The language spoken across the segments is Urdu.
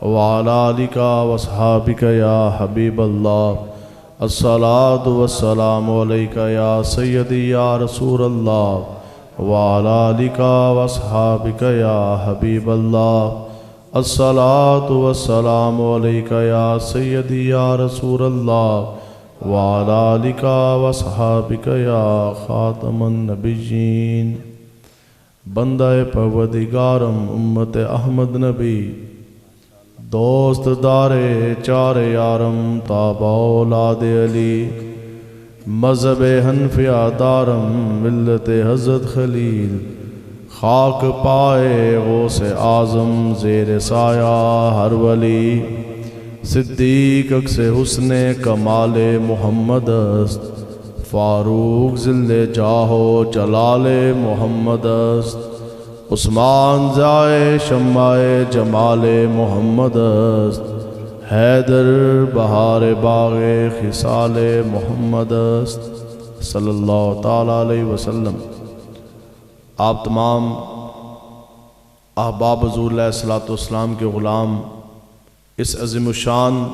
وعلى آلك وصحابك يا حبيب الله الصلاة والسلام عليك يا سيدي يا رسول الله وعلى آلك وصحابك يا حبيب الله الصلاة والسلام عليك يا سيدي يا رسول الله وعلى آلك وصحابك يا خاتم النبيين بندہ پروردگارم امت احمد نبی دوست دار چار یارم تابع اولاد علی مذہب حنفیہ دارم ملت حضرت خلیل خاک پائے غوث اعظم زیر سایہ ہر ولی صدیق اکس حسن کمال محمد است فاروق ذل جاہ و جلال محمد است عثمان زائے شمع جمال محمد است حیدر بہار باغ خصال محمد است صلی اللہ تعالیٰ علیہ وسلم۔ آپ تمام احباب حضور علیہ الصلوۃ والسلام کے غلام اس عظیم الشان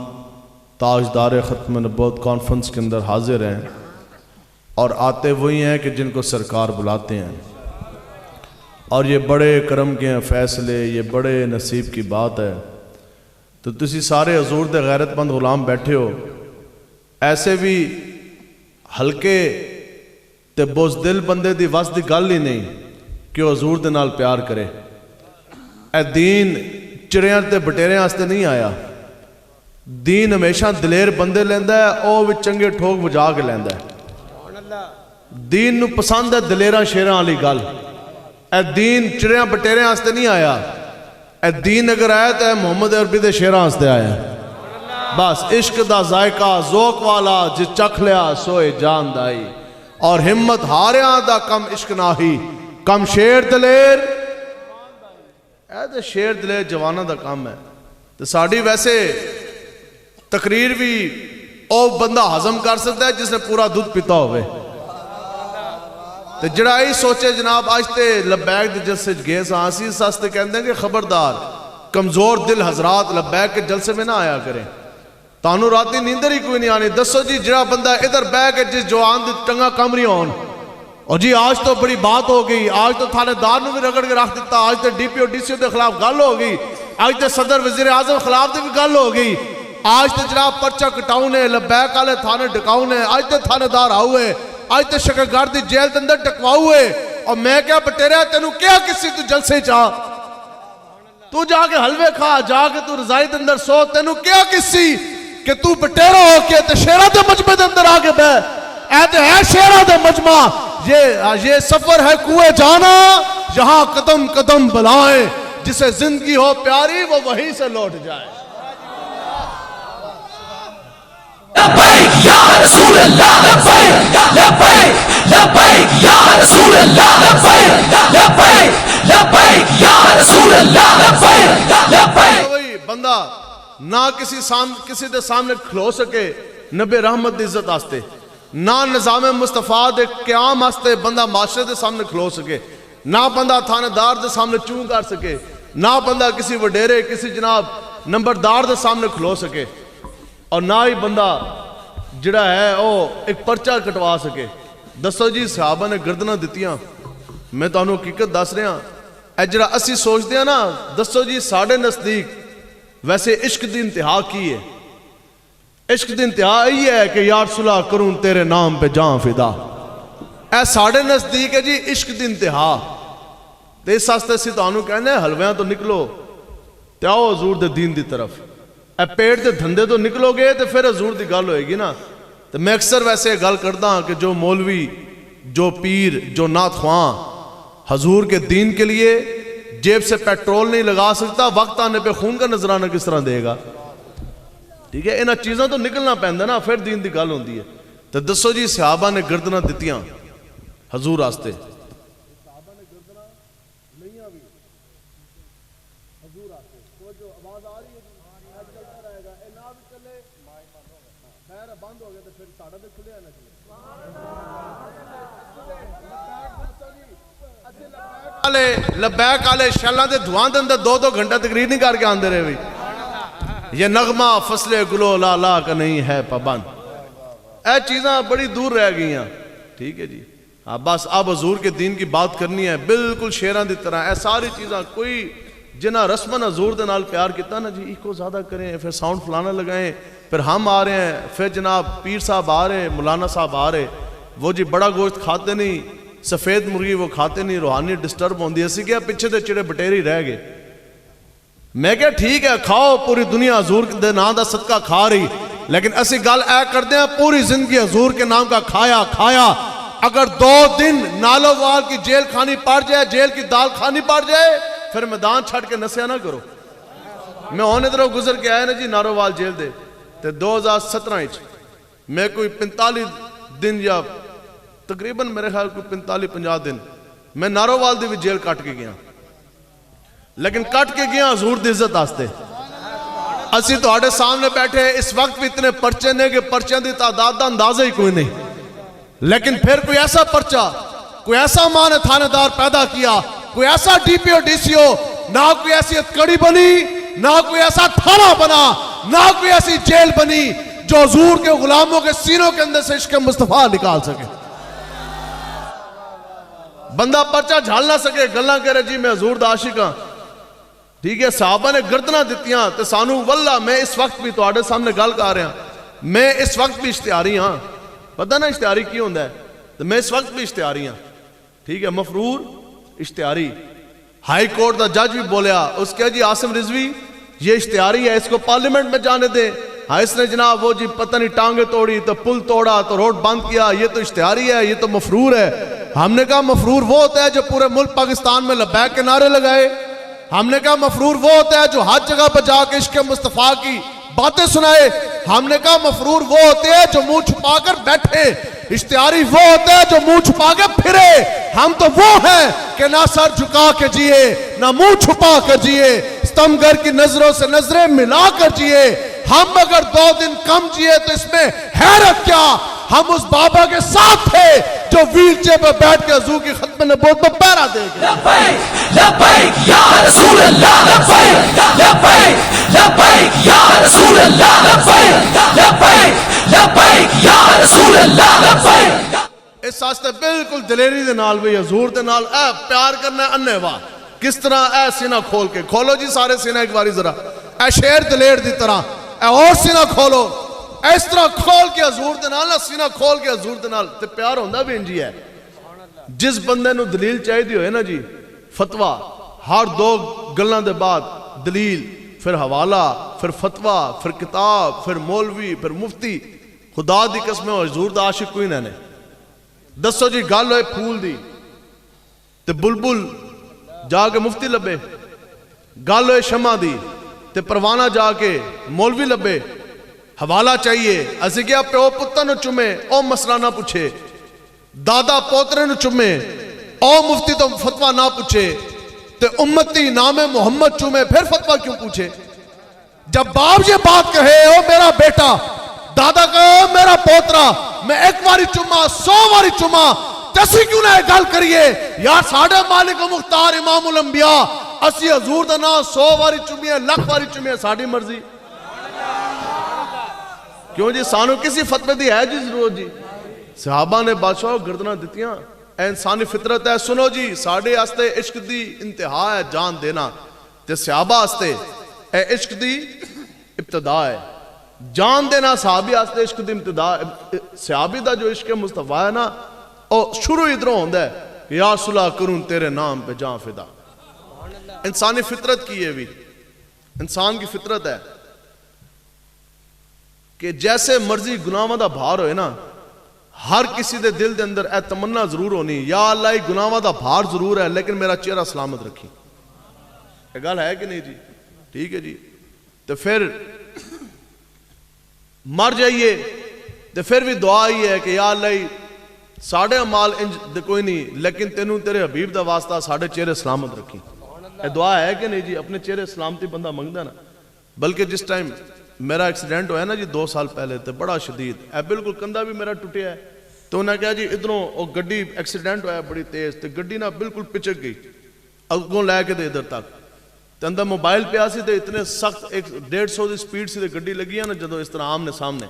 تاجدار ختم نبوت کانفرنس کے اندر حاضر ہیں اور آتے وہی ہیں کہ جن کو سرکار بلاتے ہیں، اور یہ بڑے کرم کے ہیں فیصلے، یہ بڑے نصیب کی بات ہے۔ تو تسی سارے حضور دے غیرت مند غلام بیٹھے ہو، ایسے بھی ہلکے تے بزدل بندے دی وس دی گل ہی نہیں کہ وہ حضور دے نال پیار کرے۔ اے دین چڑیاں تے بٹیرے واسطے نہیں آیا، دین ہمیشہ دلیر بندے لیندا ہے، او بھی چنگے ٹھوک بجا کے لیندا ہے۔ دین نو پسند ہے دلیراں شیراں والی گل۔ اے دین چڑیاں بٹیرے واسطے نہیں آیا، اے دین اگر آیا تو اے محمد عربی دے شیراں واسطے آیا۔ بس عشق دا ذائقہ ذوق والا جس چکھ لیا سوئے جان دائی، اور ہمت ہاریاں دا کم عشق ناہی کم شیر دلیر، اے تے شیر دلیر جوانہ دا کم ہے۔ تو ساڑھی ویسے تقریر بھی او بندہ ہضم کر سکتا ہے جس نے پورا دودھ پیتا ہوئے۔ تو جڑا ہی سوچے جناب آج تے لبیک دے جلسے گئے سانسی ساستے کہندے ہیں کہ خبردار کمزور دل حضرات لبیک کے جلسے میں نہ آیا کریں، تانو راتی نیندر ہی کوئی نہیں آنی۔ دسو جی جڑا بندہ ادھر بیک ہے جس جوان دی ٹنگا کمری ہون، اور جی آج تو بڑی بات ہو گئی، آج تو تھانے دار نو بھی رگڑ کے رکھ دیتا، آج تو D P O D C او دے خلاف گل ہو گئی، آج تو صدر وزیر اعظم خلاف دے بھی گل ہو گئی، آج تو جناب پرچہ کٹاؤں نے لبیک آلے تھانے ڈکاؤں نے، آج تو تھانے دار آؤئے، آج تو شکرگار دی جیل دے اندر ٹکواؤئے، اور میں کیا بٹیرے تینوں کیا کسی تو جلسے چاہ، تو جا کے حلوے کھا، جا کے تو رضائی دے اندر سو، تینوں کیا کسی کہ تو بٹیرہ ہو کے تے شیرہ دے مجمع دے اندر آگے بے، اے تے ہے شیرہ دے مجمع، یہ سفر ہے کوئے جانا جہاں قدم قدم بلائیں، جسے زندگی ہو پیاری وہ وہیں سے لوٹ جائے۔ لبیک یا رسول اللہ، لبیک لبیک لبیک یا رسول اللہ، لبیک لبیک لبیک یا رسول اللہ، لبیک لبیک۔ وہی بندہ نہ کسی دے سامنے کھلو سکے نبی رحمت دی عزت آستے، نہ نظام مصطفیٰ دے قیام آستے بندہ معاشرے دے سامنے کھلو سکے، نہ بندہ تھانے دار دے سامنے چون کر سکے، نہ بندہ کسی وڈیرے کسی جناب نمبردار دے سامنے کھلو سکے، اور نہ ہی بندہ جڑا ہے وہ ایک پرچہ کٹوا سکے۔ دسو جی صحابہ نے گردناں دتیاں، میں تو انہوں حقیقت دس رہے ہیں، اے جڑا اسی سوچتے ہیں نا، دسو جی ساڑھے نزدیک ویسے عشق دی انتہا کی ہے؟ عشق دی انتہا یہ ہے کہ یا رسول اللہ کروں تیرے نام پہ جان فدا، اے ساڑھے نزدیک ہے جی عشق دی انتہا۔ تو اس واسطے سے تو انہوں کہنے ہیں حلویاں تو نکلو تے آؤ حضور دے دین دی طرف، اے پیٹ دے دھندے تو نکلو گے تو پھر حضور دی گل ہوئے گی نا۔ تو میں اکثر ویسے گل کرتا ہوں کہ جو مولوی جو پیر جو نعت خواں حضور کے دین کے لیے جیب سے پیٹرول نہیں لگا سکتا، وقت آنے پہ خون کا نظرانہ کس طرح دے گا؟ ٹھیک ہے، انہاں چیزاں تو نکلنا پہندہ نا، پھر دین دی گل ہوندی ہے۔ تو دسو جی صحابہ نے گردناں دتیاں حضور آستے، لبیک آلے شیلہ دے دھوان دے اندر 2 گھنٹہ تقریر نہیں کر کے آندے رہے بھی، یہ نغمہ فصل گلو لالا کا نہیں ہے پابند. اے چیزاں بڑی دور رہ گئی ہیں. ٹھیک ہے جی. بس اب حضور کے دین کی بات کرنی ہے بالکل شیران دی طرح. اے ساری چیزاں کوئی جنہ رسمن حضور دے نال پیار کیتا نا جی کو زیادہ کریں, پھر ساؤنڈ فلانا لگائیں, پھر ہم آ رہے ہیں, پھر جناب پیر صاحب آ رہے ہیں, مولانا صاحب آ رہے, وہ جی بڑا گوشت کھاتے نہیں, سفید مرغی وہ کھاتے نہیں, روحانی ڈسٹرب ہوندی. اسی کیا پیچھے دے چڑے بٹیری رہ گئے. میں کہا ٹھیک ہے کھاؤ, پوری دنیا حضور دے نام دا صدقہ کھا رہی, لیکن اسی گل اے کر دیں پوری زندگی حضور کے نام کا کھایا. اگر 2 دن نالو وال کی جیل کھانی پڑ جائے, جیل کی دال کھانی پڑ جائے, پھر میدان چھڑ کے نسیا نہ کرو. میں ہونے طرف گزر کے آیا نا جی نارووال جیل دے, تے 2017 میں کوئی 45 دن یا تقریباً میرے خیال کوئی 45-50 دن میں نارووال دی بھی جیل کٹ کے گیا, لیکن کٹ کے گیا حضور دی عزت آستے. اسی تو آڑے سامنے بیٹھے, اس وقت بھی اتنے پرچے نے کہ پرچے دی تعداد دا اندازہ ہی کوئی نہیں, لیکن پھر کوئی ایسا پرچہ, کوئی ایسا مان تھانے دار پیدا کیا, کوئی ایسا D P O D C او, نہ کوئی ایسی کڑی بنی, نہ کوئی ایسا تھانہ بنا, نہ کوئی ایسی جیل بنی جو حضور کے غلاموں کے سینوں کے اندر سے عشق مصطفیٰ نکال سکے. بندہ پرچہ جھال نہ سکے, گلاں کہہ رہے جی میں حضور دا عاشق ہاں. ٹھیک ہے, صحابہ نے گردناں دتیاں تے سانو واللہ میں اس وقت بھی تواڈے سامنے گل کر رہا, میں اس وقت بھی اشتہاری ہاں. پتہ نا اشتہاری کی ہوندا ہے, تو میں اس وقت بھی اشتہاری ہاں. ٹھیک ہے, مفرور اشتہاری. ہائی کورٹ دا جج بھی بولیا, اس کہا جی عاصم رضوی یہ اشتہاری ہے, اس کو پارلیمنٹ میں جانے دیں. ہاں اس نے جناب وہ جی پتہ نہیں ٹانگیں توڑی, تو پل توڑا, تو روڈ بند کیا, یہ تو اشتہاری ہے, یہ تو مفرور ہے. ہم نے کہا مفرور وہ ہوتا ہے جو پورے ملک پاکستان میں لبیک کے نعرے لگائے. ہم نے کہا مفرور وہ ہوتا ہے جو ہر جگہ پر جا کے عشق مصطفیٰ کی باتیں سنائے. ہم نے کہا مفرور وہ ہوتے ہیں جو منہ چھپا کر بیٹھے, اشتہاری وہ ہوتے ہیں جو منہ چھپا کے پھرے. ہم تو وہ ہیں کہ نہ سر جھکا کے جیے, نہ منہ چھپا کر جیے, ستمگر کی نظروں سے نظریں ملا کر جیے. ہم اگر 2 دن کم جیے تو اس میں حیرت کیا, ہم اس بابا کے ساتھ تھے جو ویل چیئر پر بیٹھ کے حضور کی ختم نبوت میں پہرا دے گئے. لبیک لبیک یا رسول اللہ, لبیک لبیک لبیک یا رسول اللہ, لبیک لبیک لبیک یا رسول اللہ, لبیک. اس واسطے بالکل دلیری دے نال بھی حضور دے نال اے پیار کرنا ہے اننے واہ. کس طرح اے سینہ کھول کے کھولو جی سارے سینہ ایک باری ذرا, اے شیر دلیر دی طرح اے اور سینہ کھولو, اس طرح کھول کے حضور دے نال نا, سینہ کھول کے حضور دے نال. تے پیار ہوندہ بھی انجی ہے. جس بندے نو دلیل چاہی دی ہوئے نا جی, فتوہ ہر 2 گلوں دے بعد دلیل, پھر حوالہ, پھر فتوہ, پھر کتاب, پھر مولوی, پھر مفتی. خدا دی قسم حضور دا عاشق کوئی نہ نے. دسو جی گل ہوئے پھول دی تے بلبل جا کے مفتی لبے, گل ہوئے شمع دی تے پروانہ جا کے مولوی لبے. حوالہ چاہیے, اسی کیا پیو پتہ نو چمے او مسئلہ نہ پوچھے, دادا پوترے نو چمے او مفتی تو فتوہ نہ پوچھے, تے امتی نام محمد چمے پھر فتوہ کیوں پوچھے. جب باپ یہ بات کہے او میرا بیٹا, دادا کہے او میرا پوترا, میں 1 واری چما 100 واری چما, تسی کیوں نہ گل کریے یار ساڑھے مالک و مختار امام الانبیاء, اسی حضور دا نام 100 واری چمیے 1,00,000 واری چمیے, ساڑھی مرضی. کیوں جی سانو کسی فتوے دی ہے جی ضرورت جی. صحابہ نے بادشاہ گردنہ دیتیاں, اے انسانی فطرت ہے. سنو جی ساڑھے آستے عشق دی انتہا ہے جان دینا, تے صحابہ آستے اے عشق دی ابتدا ہے جان دینا. صحابی آستے عشق دی ابتدا, صحابی دا جو عشق مصطفیٰ ہے نا او شروع ادھروں ہوندہ ہے کہ یا صلح کروں تیرے نام پہ جان فدا. انسانی فطرت کی یہ بھی, انسان کی فطرت ہے کہ جیسے مرضی گناہاں دا بھار ہوئے نا, ہر کسی دے دل دے اندر اے تمنا ضرور ہونی, یا اللہ گناہاں دا بھار ضرور ہے لیکن میرا چہرہ سلامت رکھی. یہ گل ہے کہ نہیں جی؟ ٹھیک ہے جی. تو پھر مر جائیے تو پھر بھی دعا ہی ہے کہ یا اللہ ساڑھے عمال انج دے کوئی نہیں, لیکن تینوں تیرے حبیب دا واسطہ ساڑھے چہرے سلامت رکھی. یہ دعا ہے کہ نہیں جی؟ اپنے چہرے سلامتی بندہ منگتا نا. بلکہ جس ٹائم میرا ایکسیڈنٹ ہوا ہے نا جی 2 سال پہلے, تے بڑا شدید, اے بالکل کندھا بھی میرا ٹوٹیا ہے. تو انہیں کہا جی ادھروں وہ گڈی ایکسیڈنٹ ہوا ہے بڑی تیز, تے گڈی نا بالکل پچک گئی اگوں لے کے دے ادھر تک. تے اندر موبائل پیا سی تے اتنے سخت 150 دی سپیڈ سی تے گڈی لگی ہے نا جدوں اس طرح آمنے سامنے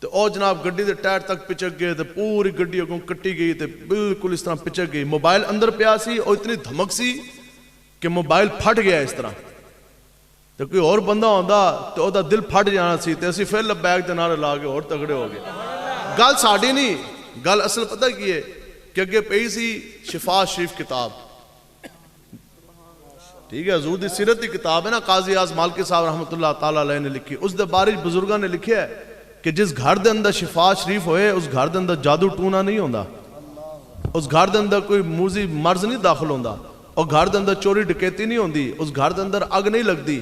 تے او جناب گڈی دے ٹائر تک پچک گئے تے پوری گڈی اگوں کٹی گئی تے بالکل اس طرح پچک گئی. موبائل اندر پیا سی اور اتنی دھمک سی کہ موبائل پھٹ گیا اس طرح. تے کوئی اور بندہ ہوندا تے او دا دل پھٹ جانا سی تے اسی پھر لبیک دے نعرے لا کے اور تگڑے ہو گئے. گل ساڈی نہیں, گل اصل پتہ کی ہے کہ اگے پئی سی شفا شریف کتاب, ٹھیک ہے, حضور دی سیرت دی کتاب ہے نا, قاضی اعظم مالکی صاحب رحمۃ اللہ تعالی علیہ نے لکھی. اس دے بارے بزرگاں نے لکھیا ہے کہ جس گھر دے اندر شفا شریف ہوئے اس گھر دے اندر جادو ٹونا نہیں ہوندا, اس گھر دے اندر کوئی موذی مرض نہیں داخل ہوندا, اور گھر دے اندر چوری ڈکیتی نہیں ہوندی, اس گھر دے اندر اگ نہیں لگدی.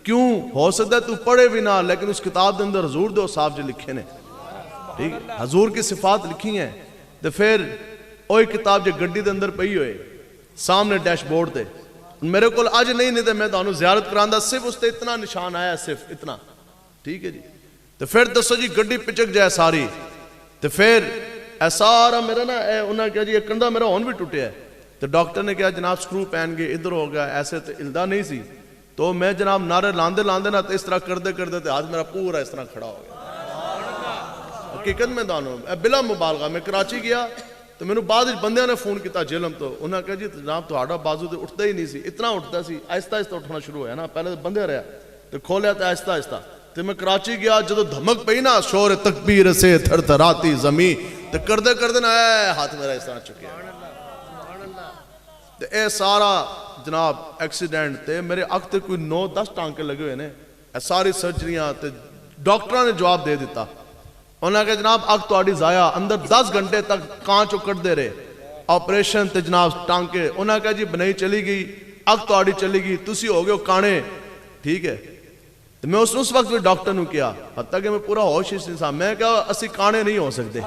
کیوں ہو سکتا ہے تو پڑھے بھی نہ, لیکن اس کتاب دے اندر حضور دے صاحب جو لکھے نے, ٹھیک ہے, حضور کی صفات لکھی ہیں. تو پھر وہی کتاب جو گڈی دے اندر پئی ہوئے سامنے ڈیش بورڈ تے, میرے کو اج نہیں تے میں تانوں زیارت کراندا, صرف اس تے اتنا نشان آیا, صرف اتنا, ٹھیک ہے جی. تو پھر دسو جی گڈی پچک جائے ساری, تو پھر اے سارا میرا نا انہوں نے کہا جی یہ کندھا میرا ہون بھی ٹوٹیا ہے. تو ڈاکٹر نے کہا جناب سکرو پہن گئے, ادھر ہو گیا, ایسے تو ہلدا نہیں سی. تو میں جناب نعرے لاندے لاندے نا, تو اس طرح کردے کردے تو ہاتھ میرا پورا اس طرح کھڑا ہو گیا. حقیقت میں دانوں بلا مبالغہ میں کراچی گیا تو میں نے بعد بندیاں نے فون کیتا جیلم, تو انہوں نے کہا جی جناب تہاڈا بازو تو اٹھتا ہی نہیں سی, اتنا اٹھتا سی, آہستہ آہستہ اٹھنا شروع ہوا نا, پہلے تو بندے رہا تو کھولیا تو آہستہ آہستہ. تو میں کراچی گیا, جدو دھمک پئی نا شور تکبیر سے تھر تھراتی زمین, تو کردے کردے نا ہاتھ میرا اس طرح چکیا. تو اے سارا جناب ایکسیڈنٹ تے میرے اک تے کوئی 9-10 ٹانکے لگے ہوئے نے, اے ساری سرجریاں تے ڈاکٹراں نے جواب دے دیتا. انہوں نے کہا جناب اگ تہاڈی ضائع, اندر 10 گھنٹے تک کانچ اکڑ دے رہے, آپریشن تے جناب ٹانکے. انہوں نے کہا جی بنائی چلی گئی, اگ تہاڈی چلی گئی, تسی ہو گئے کانے, ٹھیک ہے. تو میں اس وقت بھی ڈاکٹر نے کیا, حتیٰ کہ میں پورا ہوش ہی نہیں تھا, میں کہا اسی کانے نہیں ہو سکتے,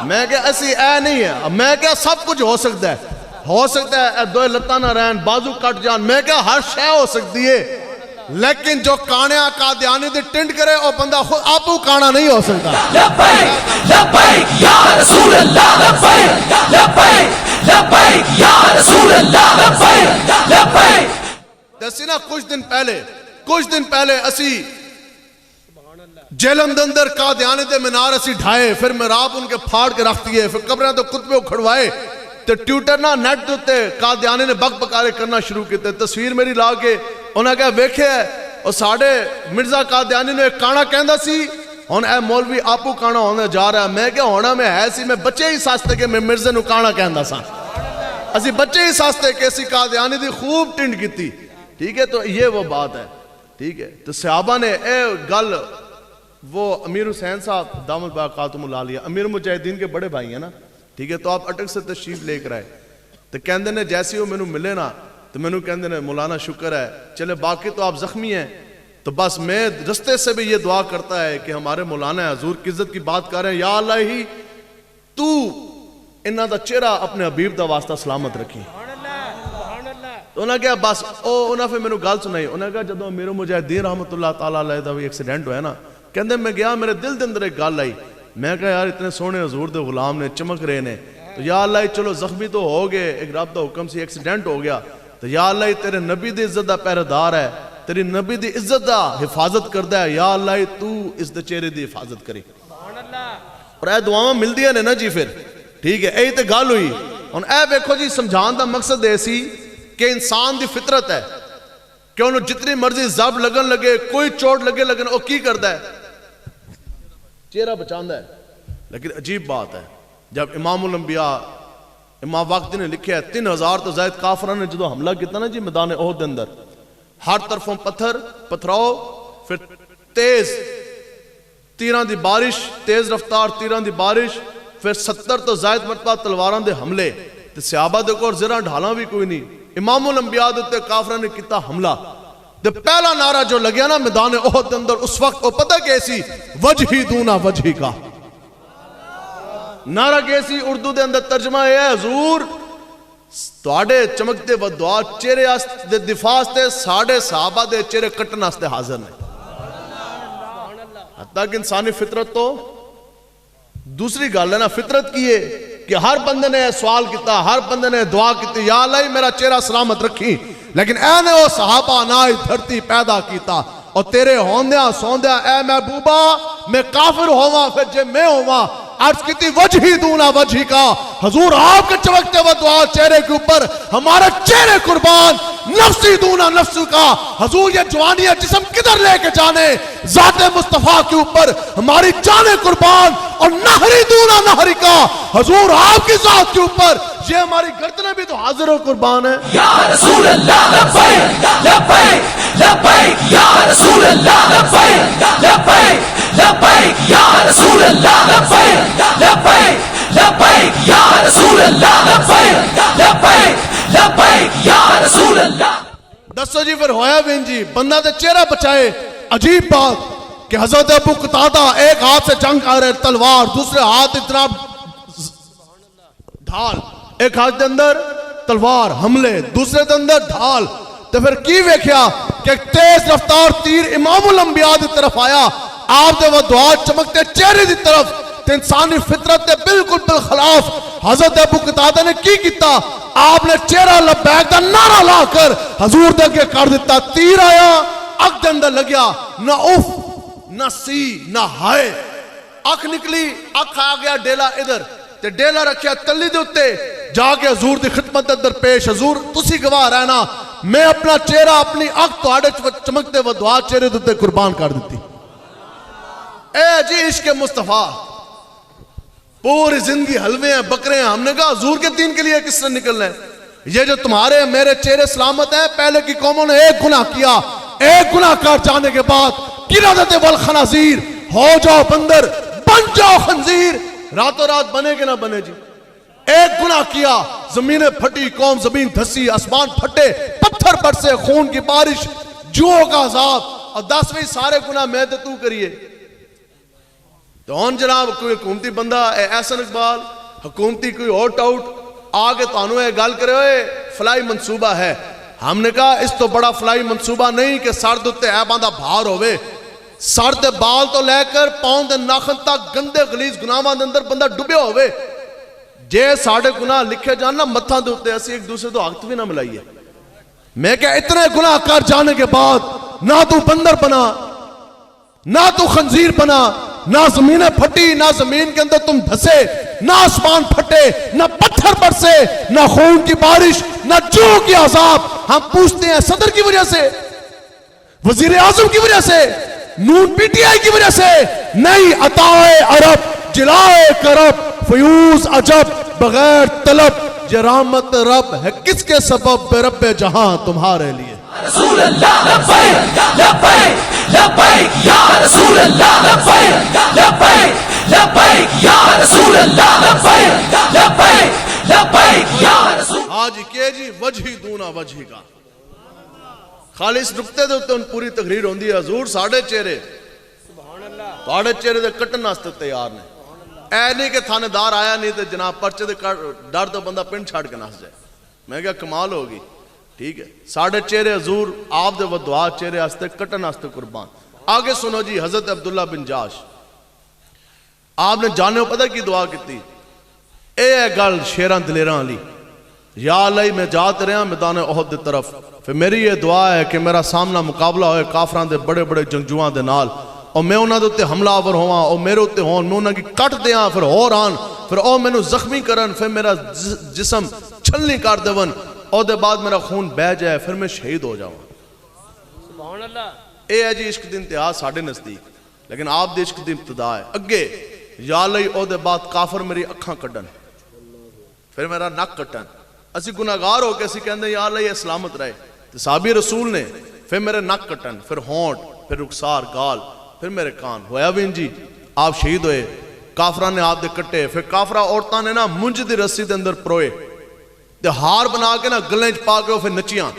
میں کہا اسی اے نہیں ہے, میں کہا سب کچھ ہو سکتا ہے, ہو سکتا ہے دو لتاں نہ رہن, بازو کٹ جان, میں کہا ہر شے ہو سکتی ہے, لیکن جو کانیا قادیانی دی ٹنڈ کرے وہ بندہ خود آپو کانا نہیں ہو سکتا. لبیک لبیک یا رسول اللہ, لبیک لبیک لبیک یا رسول اللہ, لبیک لبیک. جیسے نا کچھ دن پہلے اسی جیلم دندر قادیانی دے منار اسی ڈھائے, پھر محراب ان کے پھاڑ کے رکھ دیے, پھر قبریں تو کتبے اکھڑوائے, تو ٹیوٹر نا نیٹ دوتے قادیانی نے بک بکارے کرنا شروع کیتے. تصویر میری لا کے انہوں نے کہا ویکھے ہے, اور ساڑھے مرزا قادیانی نے ایک کانا کہندہ سی, ہون اے مولوی آپو کانا ہونے جا رہا ہے. میں کہا ہونا میں ہے سی, میں بچے ہی ساستے کہ میں مرزا نو کانا کہندہ سا, اسی بچے ہی ساستے کہ اسی قادیانی دی خوب ٹنڈ کیتی, ٹھیک ہے. تو یہ وہ بات ہے, ٹھیک ہے. تو صحابہ نے اے گل, وہ امیر حسین صاحب دامت برکاتہم اللہ علیہ امیر مجاہدین کے بڑے بھائی ہیں نا, ٹھیک ہے. تو آپ اٹک سے تشریف لے کر آئے, تو کہندے نے جیسے وہ میں ملے نا, تو میں کہندے نے مولانا شکر ہے, چلے باقی تو آپ زخمی ہیں, تو بس میں رستے سے بھی یہ دعا کرتا ہے کہ ہمارے مولانا حضور کی عزت کی بات کر رہے ہیں, یا اللہ ہی تو انہاں دا چہرہ اپنے حبیب دا واسطہ سلامت رکھی. تو انہاں کہا بس انہاں پھر میں نے گل سنائی, انہاں کہا جدو امیر مجاہدین رحمت اللہ تعالیٰ علیہ دا بھی ایکسیڈنٹ ہویا نا, کہندے میں گیا میرے دل دے اندر ایک گل آئی, میں کہا یار اتنے سونے حضور دے غلام نے چمک رہے نے, تو یا اللہ چلو زخمی تو ہو گئے, ایک رب دا حکم سی ایکسیڈنٹ ہو گیا, تو یا اللہ تیرے نبی دی عزت دا پہرے دار ہے, تیری نبی دی عزت دا حفاظت کردہ ہے, یا اللہ تو اس دے چہرے دی حفاظت کری. اور اے دعاواں مل دیا نے نا جی پھر, ٹھیک ہے. اے تے گل ہوئی. اور اے بیکھو جی سمجھان دا مقصد ایسی کہ انسان دی فطرت ہے کہ انہوں جتنی مرضی زب لگن لگے, کوئی چوٹ لگے لگن, وہ کی کردہ ہے, چہرہ بچاندہ ہے. لیکن عجیب بات ہے, جب امام الانبیاء امام واقعی نے لکھے ہے 3000 تو زائد کافران نے جدو حملہ کیتا نا جی میدان احد اندر, ہر طرفوں پتھر پتھراؤ, پھر تیز تیران دی بارش, تیز رفتار تیران دی بارش, پھر 70 تو زائد مرتبہ تلواران دے حملے, تو صحابہ دے کو زرہ ڈھالاں بھی کوئی نہیں, امام الانبیاء دے کافران نے کیتا حملہ. تو پہلا نعرہ جو لگیا نا میدان احد اندر اس وقت, وہ پتہ کیسی, وجہی دونا وجہی کا نعرہ کیسی, اردو دے اندر ترجمہ ہے حضور تواڈے چمکتے ودعا چہرے دے دفاع سے ساڑھے صحابہ دے چہرے کٹن واسطے حاضر نے. حتیٰ کہ انسانی فطرت تو دوسری گل ہے نا, فطرت کی ہے کہ ہر بندے نے سوال کیتا، ہر بندے نے دعا کیتی، یا اللہ میرا چہرہ سلامت رکھی، لیکن اے نے وہ صحابہ نہ دھرتی پیدا کیتا اور تیرے ہوندیاں سوندیاں اے محبوبہ میں کافر ہوا پھر جے میں ہوا عرض کیتی وجہی دونا وجہی کا، حضور آپ کے چمکتے وہ دعا چہرے کے اوپر ہمارا چہرے قربان، نفسی دونا نفس کا، حضور یہ جوانیہ جسم کدھر لے کے جانے، ذات مصطفیٰ کے اوپر ہماری جانیں قربان، اور نہری دونا نہری کا، حضور آپ کی ذات کے اوپر یہ ہماری گردنیں بھی تو حاضر و قربان ہے۔ یا رسول اللہ لبیک لبیک لبیک یا رسول اللہ لبیک لبیک لبیک یا رسول اللہ لبیک لبیک لبیک یا رسول اللہ لبیک لبیک لبیک یا رسول اللہ۔ دسو جی پھر ہویا بین جی بندہ تے چہرہ بچائے، عجیب بات کہ حضرت ابو قتادہ ایک ہاتھ سے جنگ کر رہے تلوار، دوسرے ہاتھ اتنا ڈھال، ایک ہاتھ دے اندر تلوار حملے، دوسرے دے اندر ڈھال، تو پھر کی ویکھیا کہ ایک تیز رفتار تیر امام الانبیاء دی طرف آیا، آپ دے وہ دعا چمکتے چہرے دی طرف، تے انسانی فطرت دے بالکل بالخلاف حضرت ابو قتادہ نے کی کیتا، آپ نے چہرہ لبیک دا نعرہ لا کر حضور دے کے کر دیتا، تیر آیا اک دے اندر لگیا، نہ اف نہ سی نہ ہائے، اک نکلی، اک آ گیا ڈیلا ادھر تے ڈیلا رکھیا تلی دے اتے، جا کے حضور دی خدمت اندر پیش، حضور تسی گواہ رہنا میں اپنا چہرہ اپنی اک تواڈے چمکتے وہ دعا چہرے دے اتے قربان کر دیتی۔ اے جی عشق مصطفیٰ، پوری زندگی حلوے ہیں بکرے ہیں، ہم نے کہا حضور کے دین کے لیے کس سے نکلنا ہے؟ یہ جو تمہارے میرے چہرے سلامت ہیں، پہلے کی قوموں نے ایک گناہ کیا، ایک گناہ کر جانے کے بعد قردۃ والخنازیر، ہو جاؤ بندر بن جاؤ خنزیر، راتوں رات بنے کہ نہ بنے جی؟ ایک گناہ کیا، زمینیں پھٹی، قوم زمین دھسی، آسمان پھٹے، پتھر برسے، خون کی بارش، جوؤں کا عذاب، اور 10ویں سارے گناہ میں تے تو کریے۔ تو ہون جناب کوئی حکومتی بندہ احسن اقبال حکومتی کوئی اوٹ آؤٹ آگے تانوں یہ گل کرے ہوئے فلائی منصوبہ ہے، ہم نے کہا اس تو بڑا فلائی منصوبہ نہیں کہ سر دے اے باندھا بھار ہوئے، سر دے بال تو لے کر پاؤں دے ناخن تک گندے غلیظ گناہاں دے اندر بندہ ڈبیا ہوئے، جے ساڑھے گناہ لکھے جاننا متھاں دے ہوتے ایسی ایک دوسرے تو حق بھی نہ ملائیے۔ میں کہ اتنے گناہ کر جانے کے بعد نہ تو بندر بنا، نہ تو خنزیر بنا، نہ زمینیں پھٹی، نہ زمین کے اندر تم دھسے، نہ آسمان پھٹے، نہ پتھر برسے، نہ خون کی بارش، نہ جو کی عذاب۔ ہم پوچھتے ہیں صدر کی وجہ سے، وزیر اعظم کی وجہ سے، نون پی ٹی آئی کی وجہ سے نہیں، عطائے عرب جلائے کرب فیوز عجب بغیر طلب، یہ رحمت رب ہے کس کے سبب، بے رب جہاں تمہارے لیے۔ رسول اللہ لبیک لبیک لبیک یا رسول اللہ لبیک لبیک لبیک یا رسول اللہ لبیک لبیک لبیک یا رسول۔ ہاں جی کہ جی وجہی دونا وجہی کا، خالص نقطے دے ہوتے ان پوری تقریر ہوندی ہے، حضور ساڑھے چہرے ساڑھے چہرے دے کٹن واسطے تیار نے، اے نہیں کہ تھانے دار آیا نہیں تے جناب پرچے دے ڈر تو بندہ پنڈ چھاڑ کے نس جائے، میں کہا کمال ہوگی، ٹھیک ہے، ساڑھے چہرے حضور آپ دے وہ دعا چہرے آستے کٹن آستے قربان۔ آگے سنو جی حضرت عبداللہ بن جاش، آپ نے جانے ہو پتہ کی دعا کیتی، اے گل شیران دلیران علی، یا اللہ میں جاتے رہا میدان احد دے طرف، پھر میری یہ دعا ہے کہ میرا سامنا مقابلہ ہوئے کافران دے بڑے بڑے جنگجوان دے نال، اور میں انہاں دے اتے حملہ آور ہوا، اور میرے اتے ہون میں انہاں کی کٹ دیاں، پھر اور آن، پھر او میں نو زخمی کرن، پھر میرا جسم چھلنی کر دیون، اور دے بعد میرا خون بہ جائے، پھر میں شہید ہو جاؤں۔ سبحان اللہ۔ اے ہے جی عشق دی انتہا ساڑھے نزدیک، لیکن آپ دے عشق دی ابتدا ہے اگے، یا اللہ او دے بعد کافر میری اکھاں کٹن، پھر میرا نک کٹن، اسی گناہگار ہو کے اسی کہندے یا اللہ یہ سلامت رہے، تو صحابی رسول نے پھر میرے نک کٹن، پھر ہونٹ، پھر رخسار گال، پھر میرے کان، ہویا بھی جی آپ شہید ہوئے، کافران نے آپ دے کٹے، پھر کافرہ عورتاں نے نا منج دی رسی دے اندر پروئے، تے ہار بنا کے نا گلیں چ پا کے پھر نچیاں،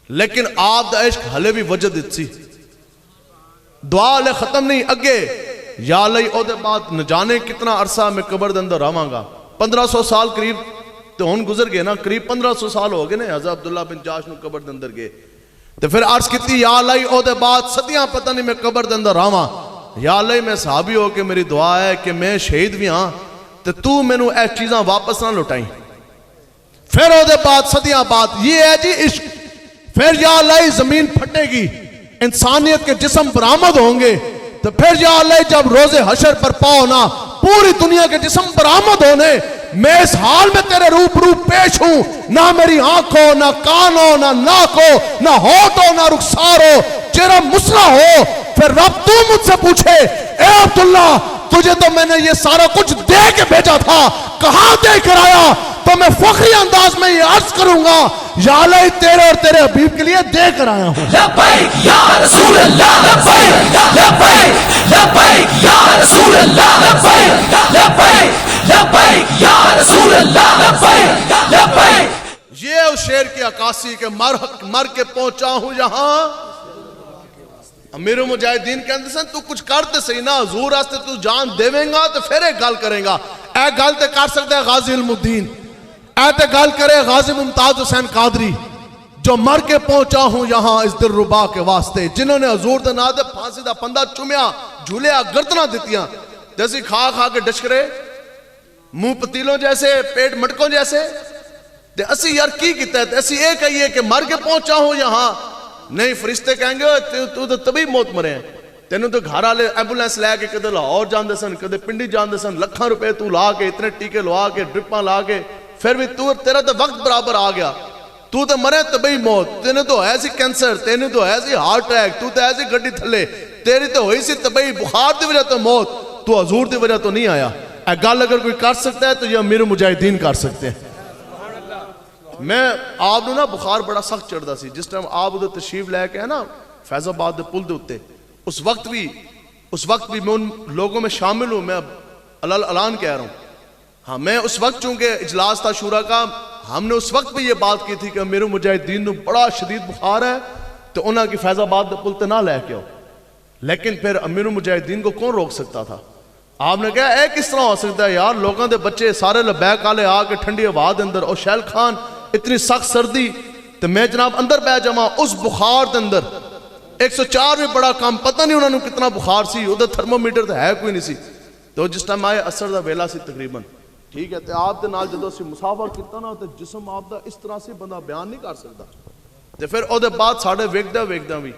لیکن آپ دا عشق ہلے بھی وجد اتسی، دعا لے ختم نہیں اگے، یا اللہ او دے بعد نہ جانے کتنا عرصہ میں قبر دے اندر رہاں گا، 1500 سال قریب تو ہن گزر گئے نا، قریب 1500 سال ہو گئے نا حضرت عبداللہ بن جاش نو قبر دے اندر گئے، تو پھر عرض کیتی یا اللہ او دے بعد صدیاں پتہ نہیں میں قبر دے اندر رہاں، یا اللہ میں صحابی ہو کہ میری دعا ہے کہ میں شہید بھی ہاں، تے تو مینوں اے چیزاں واپس نہ لوٹائیں. پھر او دے بعد صدیاں بعد یہ ہے جی عشق. پھر یا اللہ زمین پھٹے گی, انسانیت کے جسم برآمد ہوں گے, تو پھر یا اللہ جب روز حشر پر پاؤنا پوری دنیا کے جسم برآمد ہونے, میں اس حال میں تیرے روبرو پیش ہوں, نہ میری آنکھ ہو, نہ کان ہو, نہ ناک ہو, نہ ہونٹ ہو, نہ رخسار ہو, چہرہ مسرا ہو. پھر رب تو مجھ سے پوچھے, اے عبداللہ تجھے تو میں نے یہ سارا کچھ دے کے بھیجا تھا, کہاں دے کر آیا؟ تو میں فخری انداز میں یہ عرض کروں گا, یا اللہ تیرے اور تیرے حبیب کے لیے دے کر آیا ہوں. لبیک یا رسول اللہ, لبیک لبیک لبیک یا رسول اللہ, لبیک لبیک لبیک یا رسول اللہ, لبیک لبیک. یہ اس شعر کی عکاسی کہ مر کے پہنچا ہوں یہاں. امیر مجاہدین کہندے سن تو کچھ کرتے صحیح نا, حضور واسطے تو جان دیویں گا تو پھر ایک گل کرے گا. اے گل تے کر سکتا ہے غازی علم الدین, اے تے گل کرے غازی ممتاز حسین قادری, جو مر کے پہنچا ہوں یہاں اس دل ربا کے واسطے, جنہوں نے حضور دے نام تے پھانسی دا پندہ چومیا, جھولیا, گردناں دتیاں, جیسی کھا کھا کے ڈشکرے, منہ پتیلوں جیسے, پیٹ مٹکوں جیسے. تے اسی یار کی کیتا ہے, اسی اے کہیے کہ مر کے پہنچا ہوں یہاں. نہیں, فرشتے کہیں گے تو تبھی موت مرے ہیں, تینوں تو گھر والے ایمبولینس لے کے کدے لاہور جاندے سن, کدے پنڈی جاندے سن, لکھاں روپے تو لا کے, اتنے ٹیکے لوا کے, ڈرپاں لا کے, پھر بھی تیرا تو وقت برابر آ گیا, تو تے مرے تبھی موت. تینوں تو ہے سی کینسر, تینوں تو ہے سی ہارٹ اٹیک, تو ہے سی گڈی تھلے, تیری تو ہوئی سی تبھی بخار دی وجہ تو موت, تو حضور دی وجہ تو نہیں آیا. اے گل اگر کوئی کر سکتا ہے تو یہ امیر مجاہدین کر سکتے ہیں. میں آپ نو نا بخار بڑا سخت چڑھدا سی جس ٹائم آپ ادھر تشریف لے کے ہے نا فیض آباد دے پل دے اتے, اس وقت بھی میں ان لوگوں میں شامل ہوں, میں اعلان کہہ رہا ہوں. ہاں, میں اس وقت چونکہ اجلاس تھا شورا کا, ہم نے اس وقت بھی یہ بات کی تھی کہ امیر مجاہدین نو بڑا شدید بخار ہے تو انہاں کی فیض آباد دے پل تے نہ لے کے آؤ. لیکن پھر امیر مجاہدین کو کون روک سکتا تھا؟ آپ نے کہا اے کس طرح ہو سکتا ہے یار, لوگوں دے بچے سارے لبیک والے آ کے ٹھنڈی ہوا دے اندر, اور شیل خان اتنی سخت سردی, تو میں جناب اندر بہ جاواں اس بخار دے اندر. 104 بھی بڑا کام, پتہ نہیں انہوں نے کتنا بخار سی, ادھر تھرمومیٹر تو ہے کوئی نہیں سی. تو جس ٹائم آئے اثر دا ویلا سی تقریباً, ٹھیک ہے, تو آپ دے نال جدوں سی مسافر کیتا نا, تو جسم آپ دا اس طرح سے بندہ بیان نہیں کر سکتا. تو پھر او دے بعد ساڈے ویکداں بھی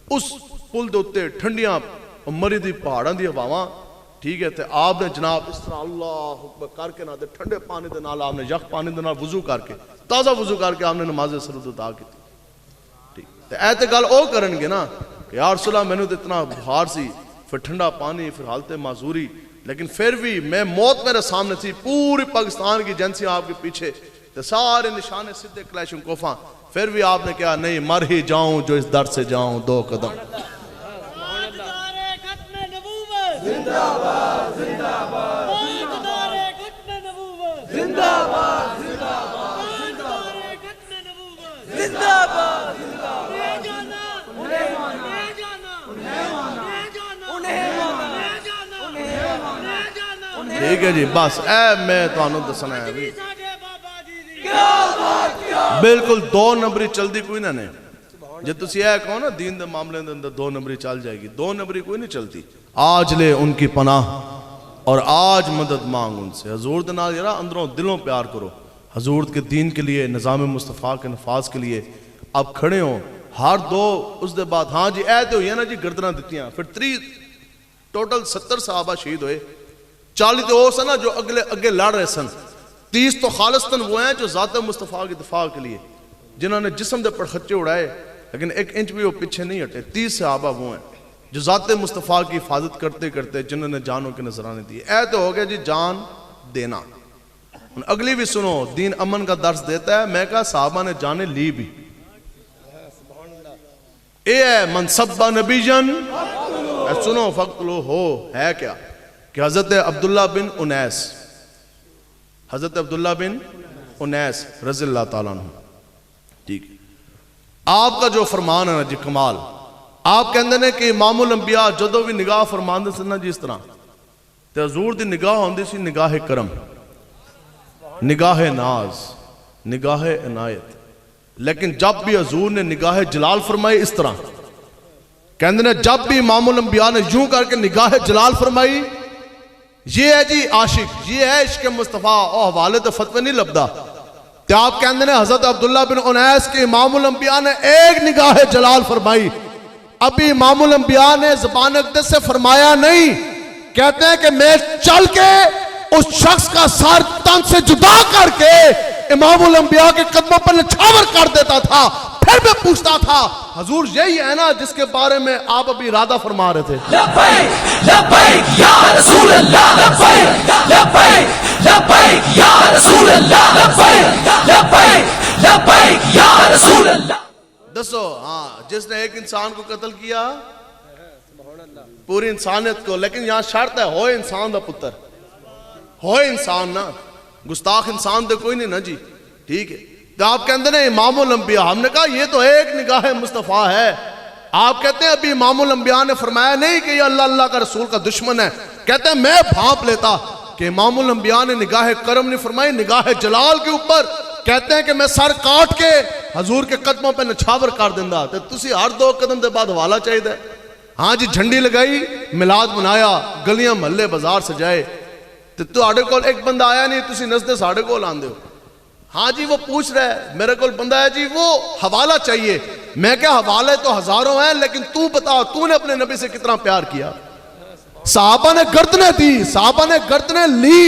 اس پل دے اوتے ٹھنڈیاں مری دی پہاڑاں دی ہواواں, ٹھیک ہے, تو آپ نے جناب اس طرح اللہ اکبر کر کے نہ دے ٹھنڈے پانی دے نال, آپ نے یخ پانی دے نال وضو کر کے, تازہ وضو کر کے آپ نے نماز سرود ادا کی. ٹھیک, تو اے تے گل او کرن گے نا کہ یا رسول اللہ مینوں تے اتنا بخار سی, پھر ٹھنڈا پانی, پھر حالت معذوری, لیکن پھر بھی میں موت میرے سامنے تھی, پوری پاکستان کی ایجنسیاں آپ کے پیچھے, تو سارے نشانے سدھے کلیشن کوفاں, پھر بھی آپ نے کہا نہیں, مر ہی جاؤں جو اس در سے جاؤں 2 قدم. زندہ باد, زندہ باد, زندہ باد, زندہ باد, ٹھیک ہے جی, بس اے میں تانوں دسنا ہے بھی بالکل 2 نمبری چل دی کوئی نہ نے. جب تسی اے کہو نا دین دے معاملے دے اندر 2 نمبری چل جائے گی, 2 نمبری کوئی نہیں چلتی. آج لے ان کی پناہ اور آج مدد مانگ ان سے. حضور دے نال یارا اندروں دلوں پیار کرو, حضور کے دین کے لیے, نظام مصطفیٰ کے نفاذ کے لیے آپ کھڑے ہوں. ہر 2 اس دے بعد ہاں جی اے تے ہوئی ہے نا جی گردناں دتیاں, پھر 3 ٹوٹل 70 صحابہ شہید ہوئے. 40 تو وہ سن نا جو اگے لڑ رہے سن, 30 تو خالصتاً وہ ہیں جو ذات مصطفیٰ کی دفاع کے لیے, جنہوں نے جسم دے پڑخچے اڑائے لیکن 1 انچ بھی وہ پیچھے نہیں ہٹے. 30 صحابہ وہ ہیں جو ذات مصطفیٰ کی حفاظت کرتے کرتے جنہوں نے جانوں کے نذرانے دیے. اے تو ہو گیا جی جان دینا. اگلی بھی سنو, دین امن کا درس دیتا ہے. میں کہا صحابہ نے جانیں لی بھی. اے ہے منصب نبی جن, سنو فقتلو ہو ہے کیا کہ حضرت عبداللہ بن انیس رضی اللہ تعالیٰ عنہ, ٹھیک ہے, آپ کا جو فرمان ہے نا جی کمال, آپ کہندے نے کہ امام الانبیاء جدو بھی نگاہ فرمان دے سن نا جی اس طرح, تے حضور دی نگاہ ہوندی سی نگاہ کرم, نگاہ ناز, نگاہ عنایت. لیکن جب بھی حضور نے نگاہ جلال فرمائی اس طرح, کہندے نے جب بھی امام الانبیاء نے یوں کر کے نگاہ جلال فرمائی, یہ ہے جی عاشق، یہ ہے عشق مصطفیٰ، اور حوالے تو فتوی نہیں لبدا تے آپ کہندے نے حضرت عبداللہ بن انیس کے امام الانبیاء نے ایک نگاہ جلال فرمائی، ابھی امام الانبیاء نے زبان اقدس سے فرمایا نہیں، کہتے ہیں کہ میں چل کے اس شخص کا سر تن سے جدا کر کے امام الانبیاء کے قدموں پر نچھاور کر دیتا تھا، پھر میں پوچھتا تھا حضور یہی ہے نا جس کے بارے میں آپ ابھی ارادہ فرما رہے تھے؟ لبیک لبیک یا رسول اللہ، لبیک لبیک لبیک یا رسول اللہ، لبیک لبیک لبیک یا رسول اللہ۔ دسو ہاں جس نے ایک انسان کو قتل کیا پوری انسانیت کو، لیکن یہاں شرط ہے ہوئے انسان دا پتر، ہوئے انسان نا، گستاخ انسان دے کوئی نہیں نا جی، ٹھیک ہے۔ تو آپ کہتے ہیں امام الانبیاء، ہم نے کہا یہ تو ایک نگاہ مصطفیٰ ہے، آپ کہتے ہیں ابھی امام الانبیاء نے فرمایا نہیں کہ یہ اللہ کا رسول کا دشمن ہے، کہتے ہیں میں بھانپ لیتا کہ امام الانبیاء نے نگاہ کرم نہیں فرمائی، نگاہ جلال کے اوپر، کہتے ہیں کہ میں سر کاٹ کے حضور کے قدموں پہ نچھاور کر دیندہ، تو تسی ہر 2 قدم دے بعد حوالہ چاہیے دے، ہاں جی جھنڈی لگائی، میلاد منایا، گلیاں محلے بازار سجائے، تو آڑے کول ایک بندہ آیا نہیں، تسی نزدے ساڑے کول آن دے ہو، ہاں جی وہ پوچھ رہا ہے میرے کول بندہ ہے جی وہ حوالہ چاہیے، میں کہا حوالے تو ہزاروں ہیں لیکن تو بتا تو نے اپنے نبی سے کتنا پیار کیا؟ صحابہ نے گردنیں دی، صحابہ نے گردنیں لی،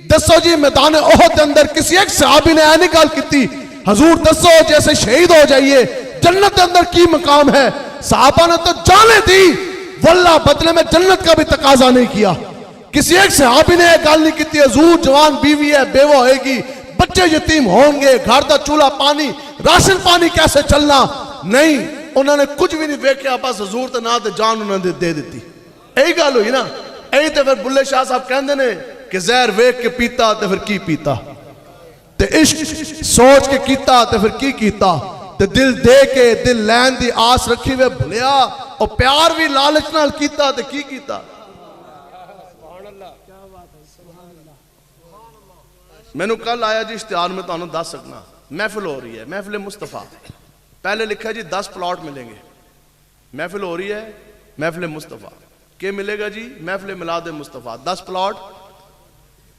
دسو جی میدان احد کے اندر کسی ایک صحابی نے اینی گل کیتی حضور دسو جیسے شہید ہو جائیے جنت کے اندر کی مقام ہے؟ صحابہ نے تو جانے دی، واللہ بدلے میں جنت کا بھی تقاضا نہیں کیا۔ کسی ایک صحابی نے ایک گل نہیں کیتی حضور جوان بیوی ہے بیوہ ہوئے گی بچے یتیم ہوں گے گھر دا چولہا پانی راشن پانی کیسے چلنا، نہیں انہوں نے کچھ بھی نہیں دیکھا، بس حضور تے نہ تے جان انہوں نے دے دیتی، یہی گل ہوئی نا۔ یہی تے پھر بلے شاہ صاحب کہندے نے کہ زہر ویکھ کے پیتا تے پھر کی پیتا، تے عشق سوچ کے کیتا تے پھر کی کیتا، تے دل دے کے دل لین دی آس رکھی ہوئے بھلیا، اور پیار بھی لالچ نال کیتا تے کی کیتا۔ میں نے کل آیا جی اشتہار میں تو انہوں 10 سکنا محفل ہو رہی ہے، محفل مصطفیٰ، پہلے لکھا جی 10 پلاٹ ملیں گے، محفل ہو رہی ہے محفل مصطفیٰ، کہ ملے گا جی محفل میلاد مصطفیٰ 10 پلاٹ،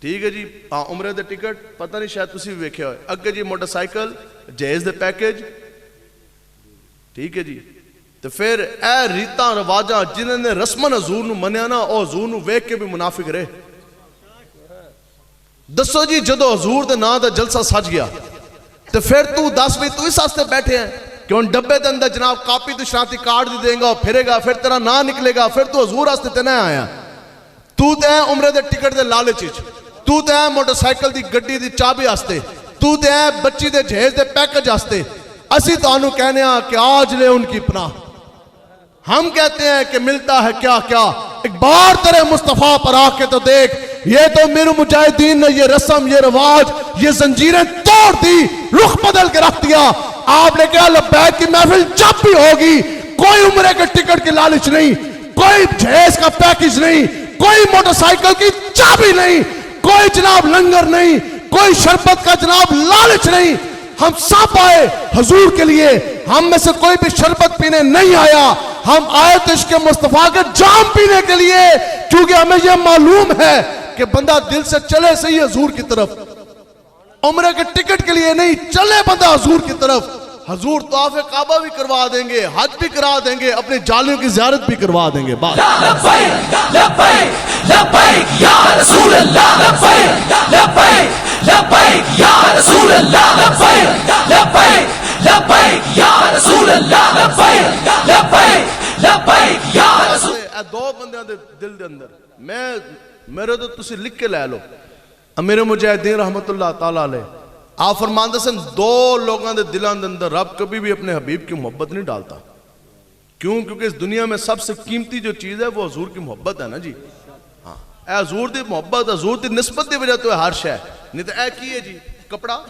ٹھیک ہے جی، ہاں عمرے دے ٹکٹ پتہ نہیں شاید تسی بھی ویکھے ہوئے، اگے جی موٹر سائیکل جہیز دے پیکج، ٹھیک ہے جی، تو پھر اے ریتاں رواجاں جنہوں نے رسمن حضور نو منیا نا او حضور نو ویکھ کے بھی منافق رہے۔ دسو جی جدو حضور دے نا دا جلسہ سج گیا تو پھر تو 10 بھی تو اس واسطے بیٹھے ہیں کہ ان ڈبے دے اندر جناب کاپی تو شناختی کارڈ دی دیں گا اور پھرے گا، پھر تیرا نا نکلے گا، پھر تو حضور واسطے تے نہ آیا، تو تے ہیں عمرے دے ٹکٹ دے لالچ وچ، تو تے ہیں موٹر سائیکل دی گڈی دی چابی واسطے، تو تے ہیں بچی دے جہیز دے پیکج واسطے۔ اسی تانوں کہنے ہیں کہ آج لے ان کی پناہ، ہم کہتے ہیں کہ ملتا ہے کیا کیا، ایک بار تیرے مصطفیٰ پر آ کے تو دیکھ، یہ تو میرے مجاہدین نے یہ رسم یہ رواج یہ زنجیریں توڑ دی، رخ بدل کے رکھ دیا۔ آپ نے کہا لبیک کی محفل جب بھی ہوگی کوئی عمرے کے ٹکٹ کی لالچ نہیں، کوئی جہیز کا پیکج نہیں، کوئی موٹر سائیکل کی چابی نہیں، کوئی جناب لنگر نہیں، کوئی شربت کا جناب لالچ نہیں، ہم سب آئے حضور کے لیے، ہم میں سے کوئی بھی شربت پینے نہیں آیا، ہم آئے تو عشق مصطفیٰ کے جام پینے کے لیے، کیونکہ ہمیں یہ معلوم ہے کہ بندہ دل سے چلے صحیح حضور کی طرف، عمرے کے ٹکٹ کے لیے نہیں، چلے بندہ حضور کی طرف، حضور طواف کعبہ بھی کروا دیں گے، حج بھی کرا دیں گے، اپنے جالیوں کی زیارت بھی کروا دیں گے۔ بات لبیک لبیک لبیک یا رسول اللہ، لبیک لبیک لبیک یا رسول اللہ، لبیک لبیک لبیک یا رسول اللہ، لبیک لبیک لبیک یا رسول اللہ۔ اے دو بندیاں دے دل دے اندر میرے تو تسی لکھ کے لے لو، امیر مجاہدین رحمت اللہ تعالیٰ علیہ آپ فرماندے سن دو لوگاں دے دلان دے اندر رب کبھی بھی اپنے حبیب کی محبت نہیں ڈالتا، کیوں؟ کیونکہ اس دنیا میں سب سے قیمتی جو چیز ہے وہ حضور کی محبت ہے نا جی، ہاں اے حضور دی محبت حضور دی نسبت دی وجہ تو ہر شے، نہیں تو اے کی ہے جی کپڑا،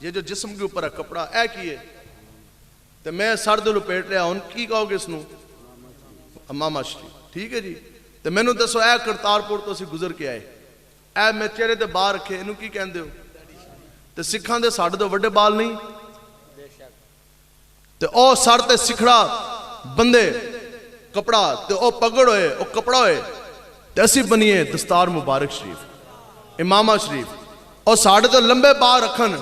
یہ جو جسم کے اوپر ہے کپڑا اے کی ہے، تو میں سر دے لپیٹ لیا، ان کی کہو گے اس نو امامہ شریف، ٹھیک ہے جی، تو میں نو دسو اے کرتارپور تو اسی گزر کے آئے، اے میں چہرے تے باہر رکھے انہوں کی کہندے ہو، تے سکھاں دے ساڑھے دے وڈے بال نہیں، تے او سر تے سکھڑا بندے کپڑا تے او پگڑ ہوئے او کپڑا ہوئے، تے اسی بنیے دستار مبارک شریف امامہ شریف اور ساڑھے تو لمبے بال رکھن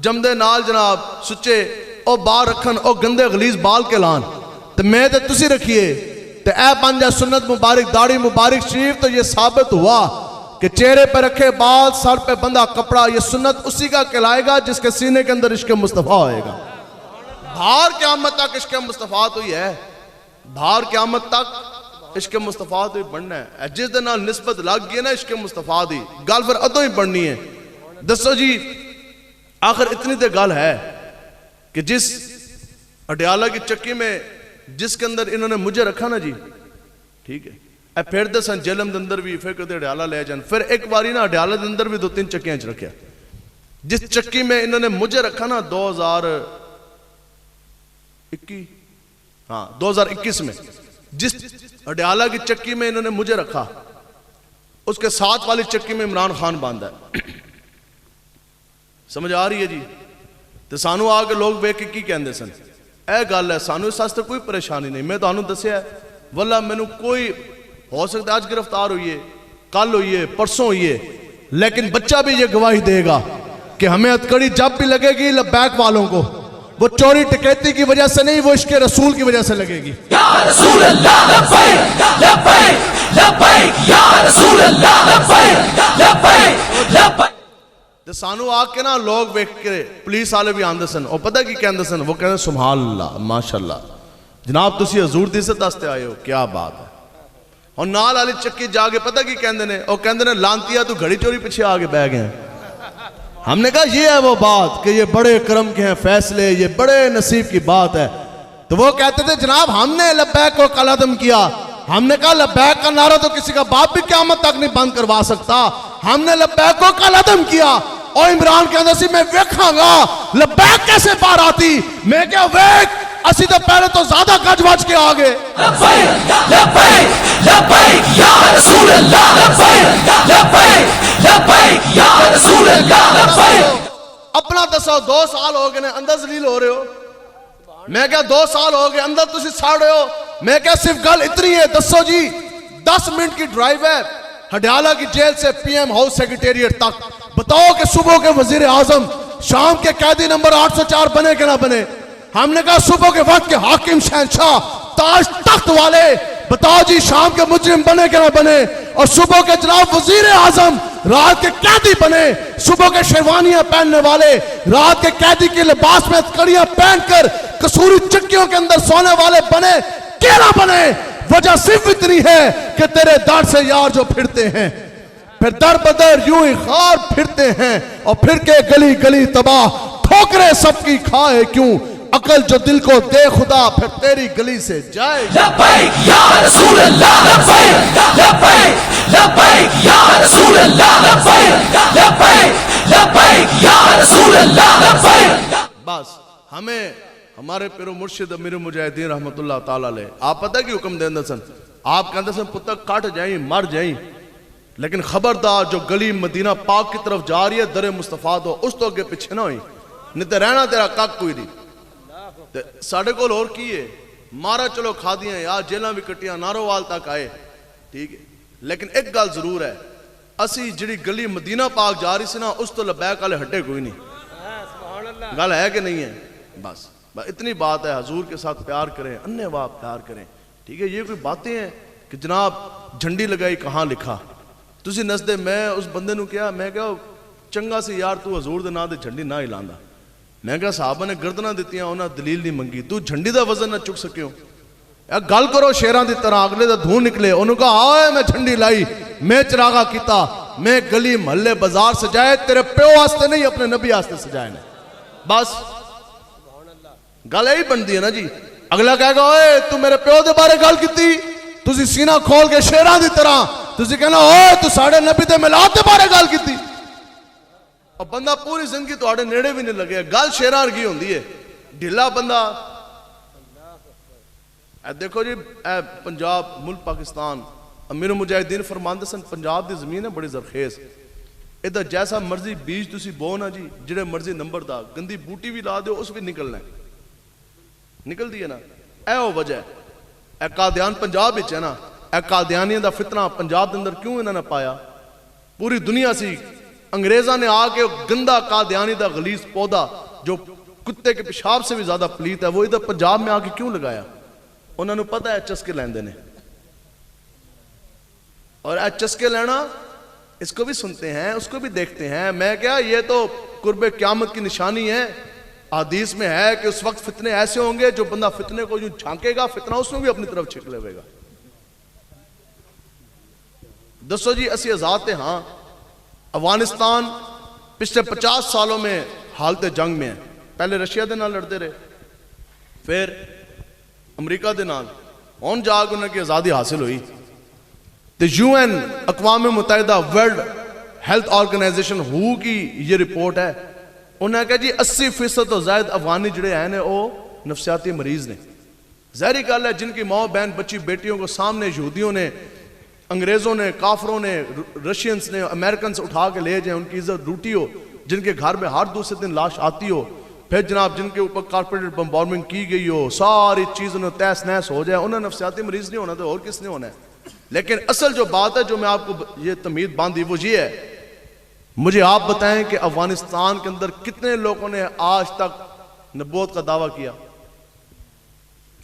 جمدے نال جناب سچے او بال رکھن او گندے غلیظ بال کے لان تے میں تے تسی رکھیے تے اے بن جائے سنت مبارک داڑھی مبارک شریف. تو یہ ثابت ہوا کہ چہرے پہ رکھے بال سر پہ بندہ کپڑا یہ سنت اسی کا کہلائے گا جس کے سینے کے اندر عشق مصطفیٰ ہوئے گا. بھار قیامت تک عشق مصطفیٰ تو ہی ہے, بھار قیامت تک عشق مصطفیٰ تو ہی بڑھنا ہے. جس دن نسبت لگ گئی نا عشق مصطفیٰ دی گل پھر ادوں ہی بڑھنی ہے. دسو جی آخر اتنی تے گل ہے کہ جس اڈیالہ کی چکی میں جس کے اندر انہوں نے مجھے رکھا نا جی, ٹھیک ہے, اے پھر دے سن جیلم دے اندر بھی پھر کدے اڈیالہ لے جان, پھر ایک باری نا اڈیالہ دے اندر بھی 2-3 چکیاں چ رکھیا. جس چکی میں انہوں نے مجھے رکھا نا 2021 میں جس اڈیالہ کی چکی میں انہوں نے مجھے رکھا اس کے ساتھ والی چکی میں عمران خان باندھا ہے. سمجھ آ رہی ہے جی؟ تو سانو آ کے لوگ بے کی کہندے سن اے گل ہے سانو اس واسطے کوئی پریشانی نہیں. میں تانوں دسیا ہے واللہ مینوں کوئی ہو سکتا ہے آج گرفتار ہوئیے کل ہوئیے پرسوں ہوئیے, لیکن بچہ بھی یہ گواہی دے گا کہ ہمیں ہتکڑی جب بھی لگے گی لبیک والوں کو وہ چوری ٹکیتی کی وجہ سے نہیں, وہ عشق رسول کی وجہ سے لگے گی. یا رسول اللہ لبیک لبیک لبیک یا رسول اللہ لبیک لبیک لبیک. تو سانو آ کے نا لوگ ویکھ کے پولیس والے بھی آندے سن, اور پتہ کی کہندے سن, وہ کہندے سبحان اللہ ماشاءاللہ جناب تسی حضور دی عزت واسطے آئے ہو, کیا بات ہے. اور نال والی چکی جا کے پتہ کی کہندے نے, اور کہندے نے لانتیا تو گھڑی چوری پیچھے آگے بہ گئے ہیں. ہم نے کہا یہ ہے وہ بات کہ یہ بڑے کرم کے ہیں فیصلے, یہ بڑے نصیب کی بات ہے. تو وہ کہتے تھے جناب ہم نے لبیک کو کل عدم کیا. ہم نے کہا لبیک کا نعرہ تو کسی کا باپ بھی قیامت تک نہیں بند کروا سکتا. ہم نے لبیک کو کل عدم کیا. اور عمران کے اندر سی میں ویکھاں گا لبیک کیسے بار آتی. میں کیا ویک اسی تو پہلے تو زیادہ گج وج کے آگے لبیک لبیک لبیک یا رسول اللہ لبیک لبیک لبیک یا رسول اللہ لبیک. اپنا دسو 2 سال ہو گئے نے اندر ذلیل ہو رہے ہو. میں کیا 2 سال ہو گئے اندر تسی ساڑ رہے ہو. میں کیا صرف گل اتنی ہے, دسو جی 10 منٹ کی ڈرائیو ہے ہڈیالہ کی جیل سے پی ایم ہاؤس سیکریٹریٹ تک. بتاؤ کہ صبح کے وزیر اعظم شام کے قیدی نمبر 804 بنے کہ نہ بنے. ہم نے کہا صبح کے وقت کے حاکم شہنشاہ تاج تخت والے بتاؤ جی شام کے مجرم بنے کہ نہ بنے. اور صبح کے جناب وزیر اعظم رات کے قیدی بنے. صبح کے شیروانیاں پہننے والے رات کے قیدی کے لباس میں کڑیاں پہن کر قصوری چکیوں کے اندر سونے والے بنے کہ نہ بنے. وجہ صرف اتنی ہے کہ تیرے در سے یار جو پھرتے ہیں پھر در بدر یوں ہی خار پھرتے ہیں, اور پھر کے گلی گلی تباہ ٹھوکرے سب کی کھائے کیوں. عقل جو دل کو دے خدا پھر تیری گلی سے جائے. لبیک یا رسول اللہ لبیک لبیک لبیک یا رسول اللہ لبیک لبیک لبیک یا رسول اللہ لبیک. بس ہمیں ہمارے پیرو مرشد امیر مجاہدین رحمت اللہ تعالیٰ علیہ آپ پتہ کی حکم دیندے سن, آپ کہندے سن پتہ کٹ جائیں مر جائیں, لیکن خبردار جو گلی مدینہ پاک کی طرف جا رہی ہے در مصطفیٰ تو اس تو اگے پیچھے نہ ہوئی, نہیں تے رہنا تیرا کک کوئی نہیں. ساڑھے کول اور کی ہے مارا چلو کھا دیاں یا جیلاں بھی کٹیاں نارووال تک آئے, ٹھیک ہے, لیکن ایک گل ضرور ہے اسی جڑی گلی مدینہ پاک جا رہی سی نا اس تو لبیک والے ہٹے کوئی نہیں. گل ہے کہ نہیں ہے؟ بس اتنی بات ہے. حضور کے ساتھ پیار کریں, اننے واہ پیار کریں, ٹھیک ہے. یہ کوئی باتیں ہیں کہ جناب جھنڈی لگائی کہاں لکھا تسی نسدے. میں اس بندے نو کیا میں کہا چنگا سی یار تو حضور دے نام دے جھنڈی نہ ہلاندا. میں کہا صحابہ نے گردناں دتیاں انہاں دلیل نہیں منگی, تو جھنڈی دا وزن نہ چک سکے ہو. گل کرو شیراں دی طرح اگلے دا دھون نکلے. انہوں کہا آئے میں جھنڈی لائی, میں چراغا کیتا, میں گلی محلے بازار سجائے, تیرے پیو واسطے نہیں اپنے نبی واسطے سجائے نے. بس گل یہی بنتی ہے نا جی. اگلا کہے گا اوے تو میرے پیو دے بارے گل کیتی, تسی سینہ کھول کے شیراں دی طرح تسی کہنا اوے تو ساڑھے نبی دے میلاد دے بارے گل کیتی. اور بندہ پوری زندگی تواڈے نیڑے بھی نہیں لگے. گل شیراں ورگی ہوندی ہے, ڈھیلا بندہ. اے دیکھو جی اے پنجاب ملک پاکستان امیر مجاہدین فرماندے سن پنجاب دی زمین ہے بڑی زرخیز, ادھر جیسا مرضی بیج تسی بو نا جی, جڑے مرضی نمبر دا گندی بوٹی بھی لا دیو اس بھی نکلنا ہے, نکل دی ہے نا. اے وہ وجہ ہے. اے قادیان پنجاب وچ ہے نا, اے قادیانیاں دا فتنہ پنجاب دے اندر کیوں انہاں نے پایا؟ پوری دنیا سی انگریزاں نے آ کے گندا قادیانی دا غلیظ پودا جو کتے کے پیشاب سے بھی زیادہ پلیت ہے وہ ادھر پنجاب میں آ کے کیوں لگایا؟ انہوں نے پتہ ہے چسکے لیندے نے، اور اے چسکے لینا اس کو بھی سنتے ہیں اس کو بھی دیکھتے ہیں. میں کیا یہ تو قرب قیامت کی نشانی ہے. حدیث میں ہے کہ اس وقت فتنے ایسے ہوں گے جو بندہ فتنے کو یوں جھانکے گا فتنہ اس میں بھی اپنی طرف چھک لے گا. دسو جی اسی آزاد تھے ہاں. افغانستان پچھلے 50 سالوں میں حالت جنگ میں ہے. پہلے رشیا دے نال لڑتے رہے، پھر امریکہ دے نال، ہن جا کے انہوں کی آزادی حاصل ہوئی. تو یو این اقوام متحدہ ورلڈ ہیلتھ آرگنائزیشن ہو کی یہ رپورٹ ہے. انہوں نے کہا جی 80% تو زائد افغانی جڑے ہیں وہ نفسیاتی مریض نے. ظاہری گل ہے جن کی ماں بہن بچی بیٹیوں کو سامنے یہودیوں نے، انگریزوں نے، کافروں نے، رشینز نے، امریکنز اٹھا کے لے جائیں، ان کی عزت روٹی ہو، جن کے گھر میں ہر دوسرے دن لاش آتی ہو، پھر جناب جن کے اوپر کارپوریٹ بمبارمنگ کی گئی ہو، ساری چیزوں نے تیس نیس ہو جائے، انہیں نفسیاتی مریض نہیں ہونا تو اور کس نے ہونا ہے؟ لیکن اصل جو بات ہے جو میں آپ کو یہ تمہید باندھی وہ یہ ہے، مجھے آپ بتائیں کہ افغانستان کے اندر کتنے لوگوں نے آج تک نبوت کا دعویٰ کیا؟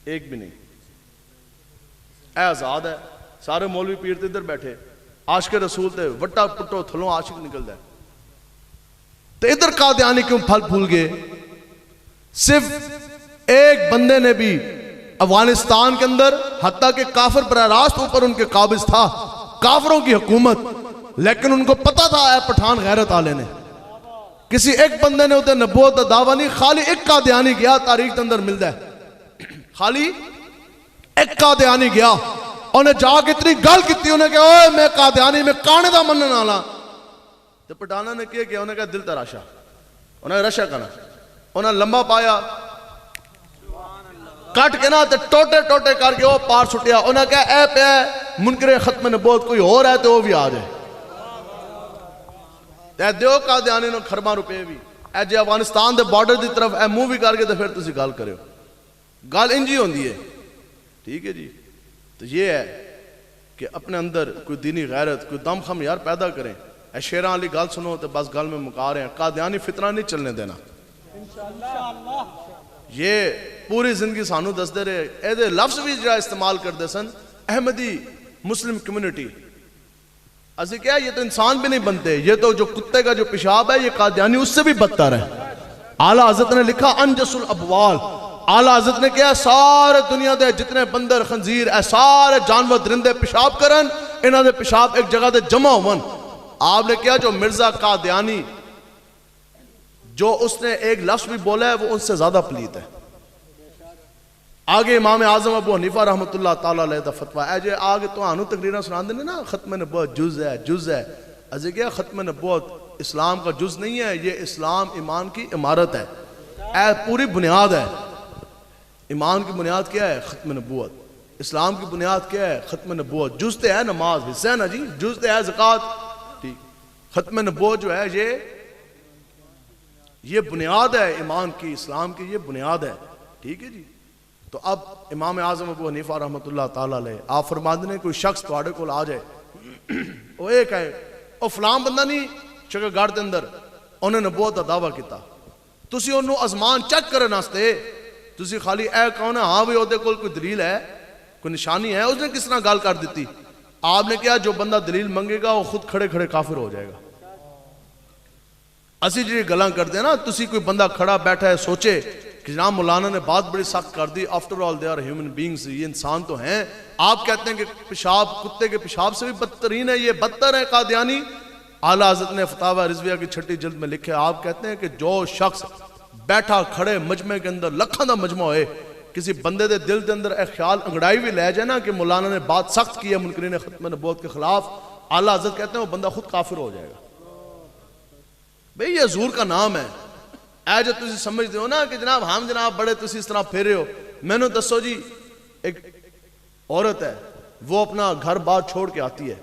ایک بھی نہیں. اے آزاد ہے، سارے مولوی پیر تے ادھر بیٹھے، عاشق رسول تے وٹا پٹو تھلوں عاشق نکلتا ہے. تو ادھر قادیانی کیوں پھل پھول گئے؟ صرف ایک بندے نے بھی افغانستان کے اندر، حتیٰ کہ کافر براہ راست اوپر ان کے قابض تھا، کافروں کی حکومت، لیکن ان کو پتا تھا اے پٹھان غیرت والے نے. کسی ایک بندے نے ادھر نبوت کا دعویٰ نہیں، خالی ایک قادیانی گیا تاریخ کے اندر ملتا ہے، خالی ایک قادیانی گیا، انہیں جا کے اتنی گل کی، انہیں کہا اوے میں قادیانی میں کانے دا منن والا. تو پٹھانا نے کیا انہیں کہا دل تراشا، انہیں رشا کرنا، انہیں لمبا پایا کٹ کے نا تے ٹوٹے ٹوٹے کر کے وہ پار سٹیا. انہیں کہا اے پہ منکر ختم نبوت کوئی اور ہے تو وہ بھی آ جائے. تے دیو قادیانی نے خرباں روپے بھی اے جے افغانستان دے بارڈر دی طرف اے منہ بھی کر کے تے پھر تسی گل کرو، گل انجی ہوندی ہے. ٹھیک ہے جی. تو یہ ہے کہ اپنے اندر کوئی دینی غیرت، کوئی دم خم یار پیدا کریں. اے شیراں والی گل سنو تو بس گل میں مکا رہے ہیں. قادیانی فتنہ نہیں چلنے دینا. یہ پوری زندگی سانو دس دے رہے، اے دے لفظ بھی جڑا استعمال کر دے سن احمدی مسلم کمیونٹی. اسی کیا یہ تو انسان بھی نہیں بنتے، یہ تو جو کتے کا جو پیشاب ہے یہ قادیانی اس سے بھی بدتر ہے. اعلیٰ حضرت نے لکھا انجس الابوال. اعلیٰ حضرت نے کیا سارے دنیا دے جتنے بندر خنزیر اے سارے جانور درندے پیشاب کرن، انہاں دے پیشاب ایک جگہ دے جمع ہون. آپ نے کیا جو مرزا قادیانی جو اس نے ایک لفظ بھی بولا ہے وہ ان سے زیادہ پلیت ہے. آگے امام اعظم ابو حنیفہ رحمۃ اللہ تعالیٰ علیہ دا فتویٰ ہے. جو آگے تو آنو تقریرہ سنان دینے نا ختم نبوت جز ہے جز ہے. ازے کیا ختم نبوت اسلام کا جز نہیں ہے، یہ اسلام ایمان کی عمارت ہے، اے پوری بنیاد ہے. ایمان کی بنیاد کیا ہے؟ ختم نبوت. اسلام کی بنیاد کیا ہے؟ ختم نبوت. جز تے ہے نماز، حصہ ہے نا جی، جز تے ہے زکوٰۃ. ٹھیک. ختم نبوت جو ہے یہ بنیاد ہے ایمان کی، اسلام کی یہ بنیاد ہے. ٹھیک ہے جی. تو اب امام اعظم ابو حنیفہ رحمۃ اللہ تعالیٰ علیہ آپ فرماتے ہیں کوئی شخص تواڈے کول آ جائے، وہ ایک ہے او فلاں بندہ نہیں شکر گڑھ دے اندر انہیں نبوت دا دعویٰ کیتا، تسی انہوں ازمان چیک کرن واسطے تسی خالی اے کون ہے ہاں بھی وہ دے کول کوئی دلیل ہے، کوئی نشانی ہے، اس نے کس طرح گل کر دیتی. آپ نے کیا جو بندہ دلیل منگے گا وہ خود کھڑے کھڑے کافر ہو جائے گا. اسی جی گلاں کرتے ہیں نا، تسی کوئی بندہ کھڑا بیٹھا ہے سوچے کہ جناب مولانا نے بات بڑی سخت کر دی، after all they are human beings, یہ انسان تو ہیں. آپ کہتے ہیں کہ پیشاب کتے کے پیشاب سے بھی بدترین ہے، یہ بدتر ہے قادیانی. اعلیٰ حضرت نے فتاوی رضویہ کی 6 جلد میں لکھے، آپ کہتے ہیں کہ جو شخص بیٹھا کھڑے مجمع کے اندر لکھاں دا مجمع ہوئے کسی بندے دے دل دے اندر ایک خیال انگڑائی بھی لے جائے نا کہ مولانا نے بات سخت کی ہے منکرین ختم نبوت کے خلاف، اعلیٰ حضرت کہتے ہیں وہ بندہ خود کافر ہو جائے گا. بھئی یہ حضور کا نام ہے. اے جو تسی سمجھتے ہو نا کہ جناب ہم جناب بڑے تسی اس طرح پھیرے ہو، میں نے دسو جی ایک عورت ہے وہ اپنا گھر بار چھوڑ کے آتی ہے،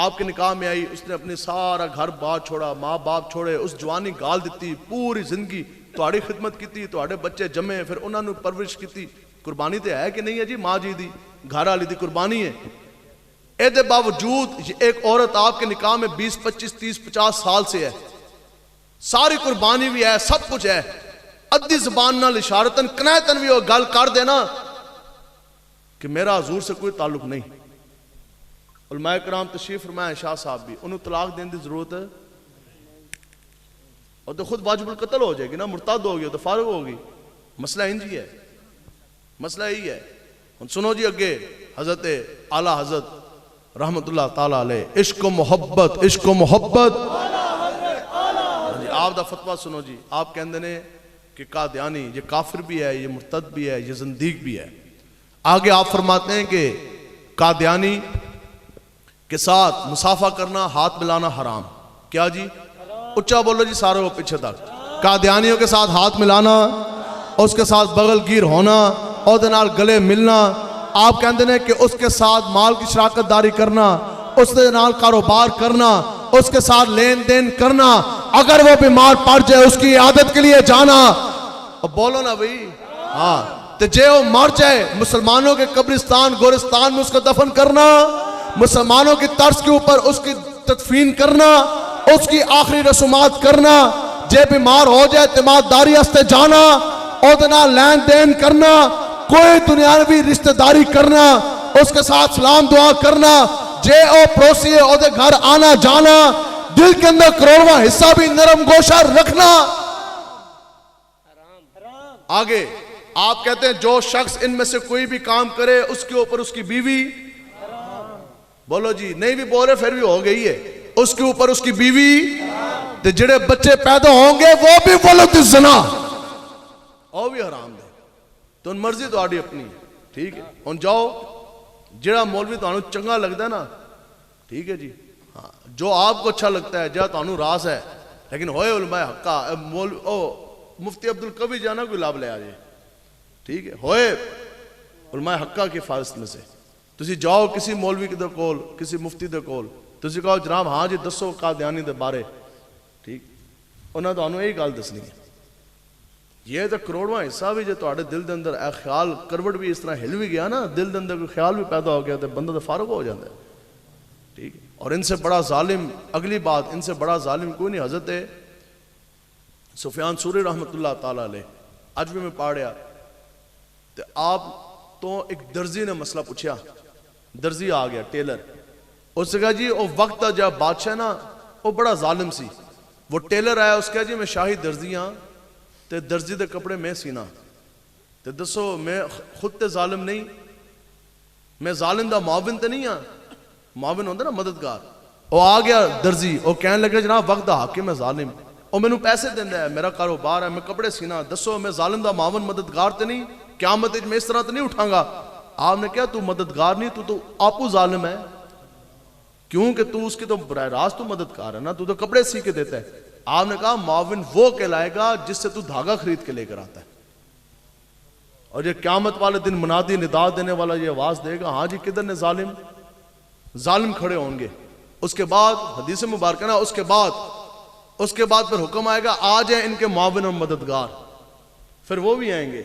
آپ کے نکاح میں آئی، اس نے اپنی سارا گھر بار چھوڑا، ماں باپ چھوڑے، اس جوانی گال دیتی، پوری زندگی تہاڑی خدمت کیتی، تہاڑے بچے جمے، پھر انہوں نے پرورش کیتی. قربانی تے ہے کہ نہیں ہے جی؟ ماں جی دی گھر والی دی قربانی ہے. دے باوجود ایک عورت آپ کے نکاح میں 20 25 30 50 سال سے ہے, ساری قربانی بھی ہے, سب کچھ ہے, ادھی زبان نال اشارتن کنایتن بھی وہ گل کر دینا کہ میرا حضور سے کوئی تعلق نہیں. علماء کرام تشریف فرمائے, شاہ صاحب بھی, انہوں طلاق دینے کی ضرورت ہے, اور تو خود واجب القتل ہو جائے گی نا, مرتد ہوگی تو فارغ ہوگی. مسئلہ انجی ہے, مسئلہ یہی ہے. سنو جی اگے حضرت اعلیٰ حضرت رحمت اللہ تعالیٰ علیہ, عشق و محبت, عشق و محبت. آپ دا فتویٰ سنو جی. آپ کہندے نے کہ قادیانی یہ کافر بھی ہے, یہ مرتد بھی ہے, یہ زندیق بھی ہے. آگے آپ فرماتے ہیں کہ قادیانی کے ساتھ مصافحہ کرنا, ہاتھ ملانا حرام. کیا جی؟ اچھا بولو جی سارے وہ پیچھے تک. قادیانیوں کے ساتھ ہاتھ ملانا, اس کے ساتھ بغل گیر ہونا, اور دنال گلے ملنا. آپ کہندے ہیں کہ اس کے ساتھ مال کی شراکت داری کرنا, اس کے نال کاروبار کرنا, اس کے ساتھ لین دین کرنا, اگر وہ بیمار پڑ جائے اس کی عیادت کے لیے جانا. اور بولو نا بھئی, ہاں, تو جے وہ مر جائے مسلمانوں کے قبرستان گورستان میں اس کو دفن کرنا, مسلمانوں کی طرز کے اوپر اس کی تدفین کرنا, اس کی آخری رسومات کرنا. جے بیمار ہو جائے تیمارداری ہستے جانا, اور دنا لین دین کرنا, کوئی دنیاوی رشتہ داری کرنا, اس کے ساتھ سلام دعا کرنا, جے او پڑوسی او دے گھر آنا جانا, دل کے اندر کروڑواں حصہ بھی نرم گوشہ رکھنا. آگے آپ کہتے ہیں جو شخص ان میں سے کوئی بھی کام کرے اس کے اوپر اس کی بیوی, بولو جی, نہیں بھی بولے پھر بھی ہو گئی ہے, اس کے اوپر اس کی بیوی, تو جڑے بچے پیدا ہوں گے وہ بھی ولد الزنا, اور بھی حرام دے. تو ان مرضی تو آڑی اپنی ہے, ٹھیک ہے. ان جاؤ جڑا مولوی تو انہوں چنگا لگتا ہے نا, ٹھیک ہے جی, ہاں, جو آپ کو اچھا لگتا ہے, جہاں تو انہوں راز ہے, لیکن ہوئے علماء حقہ, مفتی عبدالقوی جانا کوئی لاب لے آجائے, ٹھیک ہے, ہوئے علماء حقہ کی فارست میں سے. تسی جاؤ کسی مولوی کے در کول, کسی مفتی در کول, تسی کہو جناب ہاں جی دسو قادیانی دے بارے, ٹھیک, انہوں تو انہوں یہی گال دسنی ہے. یہ تو کروڑواں حصہ بھی جو تواڈے دل دے اندر اے خیال کروٹ بھی اس طرح ہل بھی گیا نا, دل دے اندر کوئی خیال بھی پیدا ہو گیا تو بندہ تو فارغ ہو جاتا ہے, ٹھیک. اور ان سے بڑا ظالم, اگلی بات, ان سے بڑا ظالم کوئی نہیں. حضرت سفیان ثوری رحمت اللہ تعالیٰ علیہ اج بھی میں پڑھیا, تو آپ تو ایک درزی نے مسئلہ پوچھا, درزی آ گیا ٹیلر, اس نے کہا جی وہ وقت جب بادشاہ نا وہ بڑا ظالم سی, وہ ٹیلر آیا, اس کہا جی میں شاہی درزی ہاں, تے درزی دے کپڑے میں سینا, تے دسو میں خود تے ظالم نہیں, میں ظالم دا معاون تے نہیں ہاں, معاون ہوندے نا مددگار. وہ آ گیا درزی, وہ کہنے لگا جناب وقت دا حاکم ہے ظالم, وہ میں نو پیسے دیندہ ہے, میرا کاروبار ہے, میں کپڑے سینا, دسو میں ظالم دا معاون مددگار تے نہیں, قیامت میں اس طرح تے نہیں اٹھاں گا. آپ نے کہا تو مددگار نہیں, تو آپو ظالم ہے, کیونکہ تو اس کی تو براہ راست تو مددگار ہے نا, تو کپڑے سی کے دیتا ہے. آپ نے کہا معاون وہ کہلائے گا جس سے تو دھاگا خرید کے لے کر آتا ہے, اور یہ قیامت والے دن منادی ندا دینے والا یہ آواز دے گا, ہاں جی کدھر نے ظالم, ظالم کھڑے ہوں گے. اس کے بعد حدیث مبارکہ نا, اس کے بعد پھر حکم آئے گا آ جائیں ان کے معاون اور مددگار, پھر وہ بھی آئیں گے.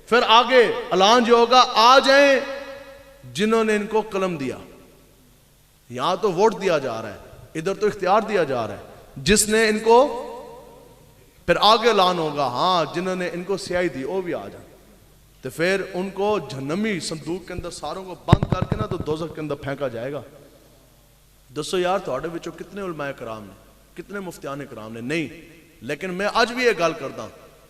پھر آگے اعلان جو ہوگا آ جائیں جنہوں نے ان کو قلم دیا, یہاں تو ووٹ دیا جا رہا ہے, ادھر تو اختیار دیا جا رہا ہے, جس نے ان کو, پھر آگے اعلان ہوگا ہاں جنہوں نے ان کو سیاہی دی وہ بھی آ جائیں. تو پھر ان کو جہنمی صندوق کے اندر ساروں کو بند کر کے نا تو دوزخ کے اندر پھینکا جائے گا. دسو یار تھوڑے بچوں کتنے علماء کرام نے, کتنے مفتیان کرام نے, نہیں. لیکن میں اج بھی یہ گل کرتا ہوں,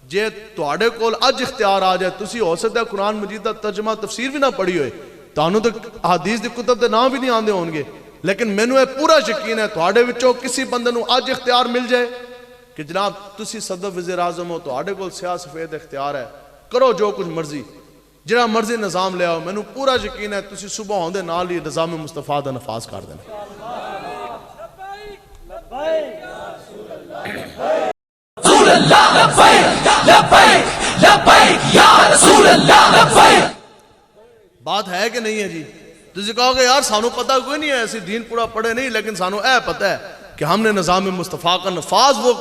جے تھوڑے کول اج اختیار آ جائے, تسی ہو سکتا ہے قرآن مجید دا ترجمہ تفسیر بھی نہ پڑھی ہوئے, تانوں تو حدیث دی کتب دے نام بھی نہیں آندے ہون گے, لیکن مینوں یہ پورا یقین ہے تھوڑے وچوں کسی بندے نوں اج اختیار مل جائے کہ جناب تسی صدر وزیر اعظم ہو, تھوڑے کول سیاہ سفید اختیار ہے, کرو جو کچھ مرضی, جڑا مرضی نظام لے آؤ, مینوں پورا یقین ہے تسی صبح ہوندے نال ہی نظام مصطفیٰ دا نفاذ کر دینا. رسول اللہ لبیک لبیک لبیک یا رسول اللہ لبیک. بات ہے کہ نہیں ہے جی؟ تسی کہو گے یار سانو پتہ کوئی نہیں ہے, ایسی دین پورا پڑھے نہیں, لیکن سانو اے پتہ ہے کہ ہم نے نظام مصطفیٰ کا نفاذ, وہ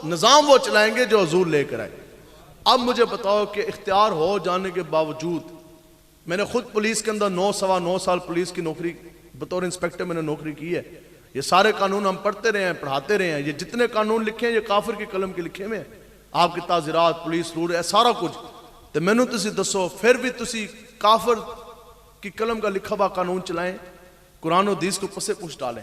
نظام وہ چلائیں گے جو حضور لے کر آئے. اب مجھے بتاؤ کہ اختیار ہو جانے کے باوجود, میں نے خود پولیس کے اندر 9 سوا 9 سال پولیس کی نوکری بطور انسپیکٹر میں نے نوکری کی ہے. یہ سارے قانون ہم پڑھتے رہے ہیں, پڑھاتے رہے ہیں. یہ جتنے قانون لکھے ہیں یہ کافر کی قلم کے لکھے ہوئے ہیں. آپ کی تعزیرات, پولیس رول ہے, سارا کچھ. تو مینوں تسی دسو پھر بھی تسی کافر کی قلم کا لکھا ہوا قانون چلائیں, قرآن و حدیث کو پسے پوچھ ڈالیں.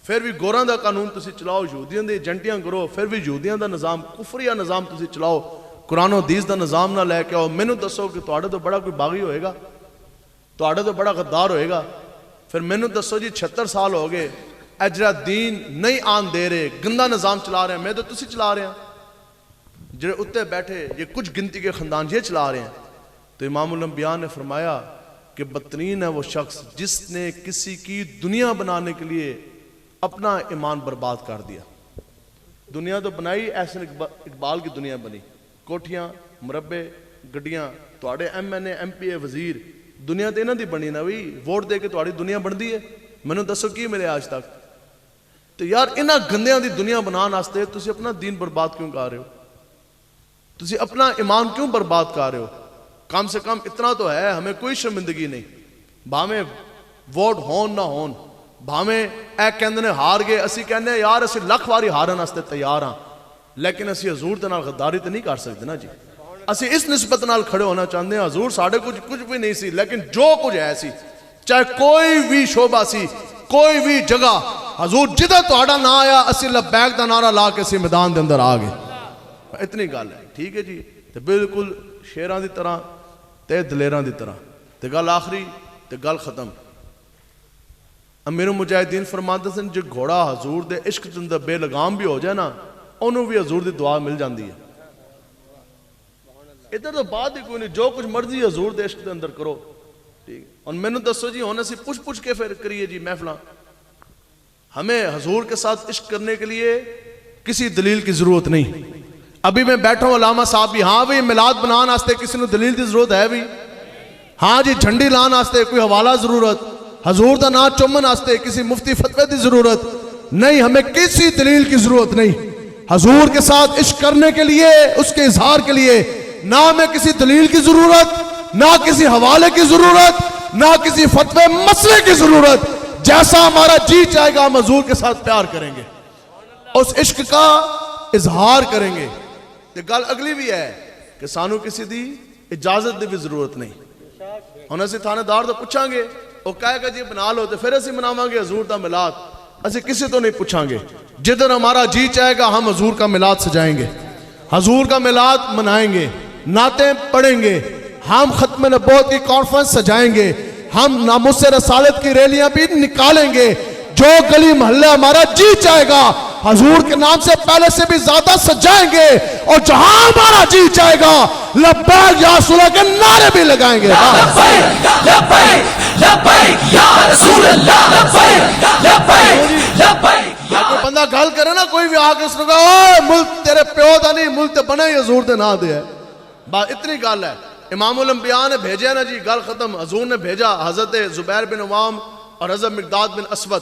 پھر بھی گوراں دا قانون تسی چلاؤ, یہودیاں دے ایجنٹیاں کرو, پھر بھی یہودیاں دا نظام, کفریہ نظام تسی چلاؤ, قرآن و حدیث دا نظام نہ لے کے آؤ. مینوں دسو کہ تواڈے تو بڑا کوئی باغی ہوئے گا, تواڈے تو بڑا غدار ہوئے گا. پھر مینوں دسو جی 76 سال ہو گئے اجرا دین نہیں آن دے رہے, گندا نظام چلا رہے ہیں. میں تو تسی چلا رہے ہیں, جڑے اتنے بیٹھے یہ کچھ گنتی کے خاندان یہ چلا رہے ہیں. تو امام الانبیاء نے فرمایا کہ بدترین ہے وہ شخص جس نے کسی کی دنیا بنانے کے لیے اپنا ایمان برباد کر دیا. دنیا تو بنائی, احسن اقبال کی دنیا بنی, کوٹھیاں, مربے, گڈیاں, تواڈے ایم این اے, ایم پی اے, وزیر, دنیا تو انہاں دی بنی نا بھئی. ووٹ دے کے تواڈی دنیا بندی ہے, مینوں دسو کی ملے آج تک. تو یار انہاں گندیاں دی دنیا بنان واسطے تسی اپنا دین برباد کیوں کر رہے ہو؟ تسی اپنا ایمان کیوں برباد کر رہے ہو؟ کم سے کم اتنا تو ہے, ہمیں کوئی شرمندگی نہیں. بھاویں ووٹ ہون نہ ہون, بھاویں اے کہندے نے ہار گئے, اسی کہنے ہیں یار اسی لکھ واری ہارن واسطے تیار ہاں, لیکن اسی حضور دے نال غداری تے نہیں کر سکتے نا جی. اسی اس نسبت نال کھڑے ہونا چاہتے ہیں, حضور ساڈے کچھ بھی نہیں سی, لیکن جو کچھ ہے سی, چاہے کوئی بھی شعبہ سی, کوئی بھی جگہ, حضور جدھر تہاڈا نہ آیا اسی لبیک دا نعرہ لا کے اسی میدان دے اندر آ گئے. اتنی گل ہے, ٹھیک ہے جی. تے بالکل شیراں دی طرح تے دلیراں دی طرح. تے گل آخری تے گل ختم. امیر المجاہدین فرماتے سن جو گھوڑا حضور دے عشق دے اندر بے لگام بھی ہو جائے نا, انہوں بھی حضور دی دعا مل جاندی ہے. ادھر تو بات ہی کوئی نہیں, جو کچھ مرضی حضور دے عشق دے اندر کرو, ٹھیک ہے. اور میں نے دسو جی ہن اسی پوچھ کے پھر کریے جی محفلاں. ہمیں حضور کے ساتھ عشق کرنے کے لیے کسی دلیل کی ضرورت نہیں. ابھی میں بیٹھا ہوں علامہ صاحب بھی, ہاں بھی میلاد بنان واسطے کسی نے دلیل دی ضرورت ہے بھی, ہاں جی جھنڈی لان واسطے کوئی حوالہ ضرورت, حضور دا نام چومن واسطے کسی مفتی فتوی دی ضرورت نہیں. ہمیں کسی دلیل کی ضرورت نہیں. حضور کے ساتھ عشق کرنے کے لیے, اس کے اظہار کے لیے نہ ہمیں کسی دلیل کی ضرورت, نہ کسی حوالے کی ضرورت, نہ کسی فتوی مسئلے کی ضرورت. جیسا ہمارا جی چاہے گا ہم حضور کے ساتھ پیار کریں گے, اس عشق کا اظہار کریں گے. تے گل اگلی بھی ہے کہ سانو کسی دی اجازت دی بھی ضرورت نہیں. ہن اسی تھانے دار تو پوچھاں گے, وہ کہے گا جی بنا لو, تے پھر اسی مناواں گے حضور دا میلاد. اسی کسی تو نہیں پوچھاں گے, جدھر ہمارا جی چاہے گا ہم حضور کا میلاد سجائیں گے, حضور کا میلاد منائیں گے, نعتیں پڑھیں گے, ہم ختم نبوت کی کانفرنس سجائیں گے, ہم ناموس رسالت کی ریلیاں بھی نکالیں گے. جو گلی محلہ ہمارا جی چاہے گا حضور کے نام سے پہلے سے بھی زیادہ سجائیں گے, اور جہاں ہمارا جی چاہے گا لبیک یا رسول اللہ کے نعرے بھی لگائیں گے. لبیک لبیک لبیک یا رسول اللہ, لبیک لبیک لبیک. کوئی بندہ گل کرے نا, کوئی بھی آگے اس نے کہا اوہ ملک تیرے پیو دا نہیں, ملک تے بنے ہی حضور دے نا دے ہے. بات اتنی گل ہے. امام الانبیاء نے بھیجا نا جی, گل ختم. حضور نے بھیجا حضرت زبیر بن عوام اور حضرت مقداد بن اسود,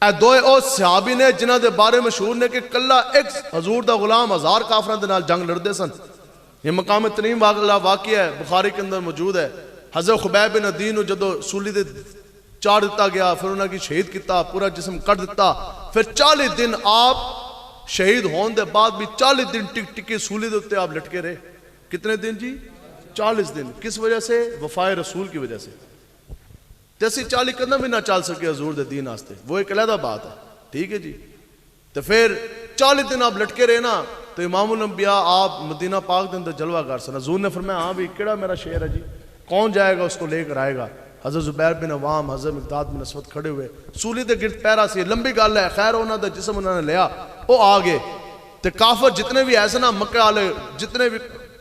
اے دوئے او صحابی نے جنہ دے بارے مشہور نے کہ کلہ ایک حضور دا غلام 1000 کافران دے نال جنگ لڑدے سن. یہ مقام ترین واقعہ ہے, بخاری کے اندر موجود ہے. حضرت خبیب بن عدی نو جدو سولی دے چاڑ دیتا گیا, پھر انہاں کی شہید کیتا, پورا جسم کٹ دیتا, پھر 40 دن آپ شہید ہون دے بعد بھی 40 دن ٹک ٹکی سولی دے اتے آپ لٹکے رہے. کتنے دن جی؟ 40 دن. کس وجہ سے؟ وفائے رسول کی وجہ سے. جیسی 40 قدم بھی نہ چل سکے حضور دے دین آستے, وہ ایک علیحدہ بات ہے, ٹھیک ہے جی. تو پھر 40 دن آپ لٹکے رہے نا, تو امام الانبیاء آپ مدینہ پاک دے اندر جلوہ گر سن. حضور نے فرمایا ہاں بھی کیڑا میرا شعر ہے جی, کون جائے گا اس کو لے کر آئے گا. حضرت زبیر بن عوام, حضرت مقداد بن اسود کھڑے ہوئے, سولی دے گرد پیرا سی, لمبی گل ہے. خیر انہاں دا جسم انہوں نے لیا, وہ آ گئے. تے کافر جتنے بھی ایسے نا, مکہ والے جتنے بھی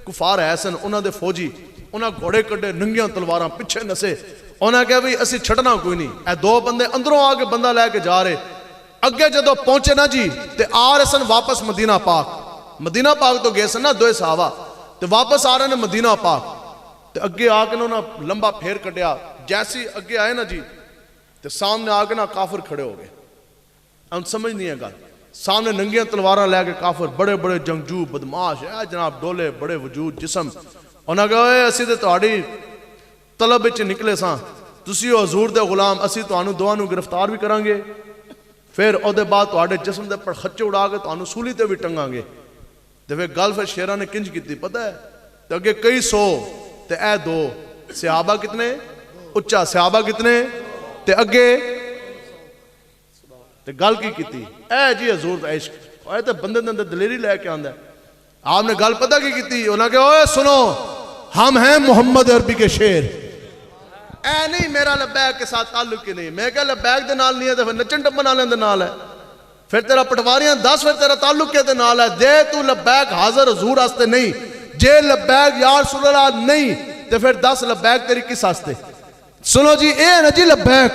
کفار ایسے انہاں دے فوجی, انہاں گھوڑے کڈے, ننگیاں تلواراں پیچھے نسے. انہاں کہا بھی اسی چھٹنا کوئی نہیں. اے دو بندے اندروں آ کے بندہ لے کے جا رہے, اگے جدو پہنچے نا جی تے آ رہے سن واپس مدینہ پاک. مدینہ پاک تو گئے سن نا دوئے صحابہ, تے واپس آ رہے نے مدینہ پاک. تے اگے آ کے انہوں نے لمبا پھیر کٹیا. جیسی اگے آئے نا جی, تے سامنے آ کے نا کافر کھڑے ہو گئے. ہم سمجھ نہیں ہے گل, سامنے ننگیاں تلواراں لے کے کافر, بڑے بڑے جنگجو بدماش ہے جناب, ڈولے بڑے وجود جسم. انہاں کہا اے اسی تے تہاڈی طلب وچ نکلے ساں, تسی ہو حضور دے غلام، اسی تانوں دوواں نوں گرفتار بھی کران گے، پھر اودے بعد تواڈے جسم دے پر خچے اڑا کے تانوں سولی تے بھی ٹنگاں گے۔ تے پھر گل پھر شیراں نے کنج کیتی پتہ ہے؟ تے اگے کئی سو تے اے دو، صحابہ کتنے؟ اچا صحابہ کتنے؟ تے اگے تے گل کی کیتی؟ اے جی حضور دا عشق، اے تے بندے دے اندر دلیری لے کے آندا ہے۔ آپ نے گل پتہ کی کیتی؟ انہاں کہ اوے سنو، ہم ہیں محمد عربی کے شیر۔ اے نہیں میرا لبیک کے ساتھ تعلق ہی نہیں، میں کہ لبیک دے نال نہیں ہے تے پھر نچن ٹپن والے دے نال ہے، پھر تیرا پٹواریاں دس پھر تیرا تعلق کے دے نال ہے۔ دے تو لبیک حاضر حضور واسطے نہیں، جے لبیک یا رسول اللہ نہیں تے پھر دس لبیک تیری کس واسطے؟ سنو جی اے نا جی لبیک،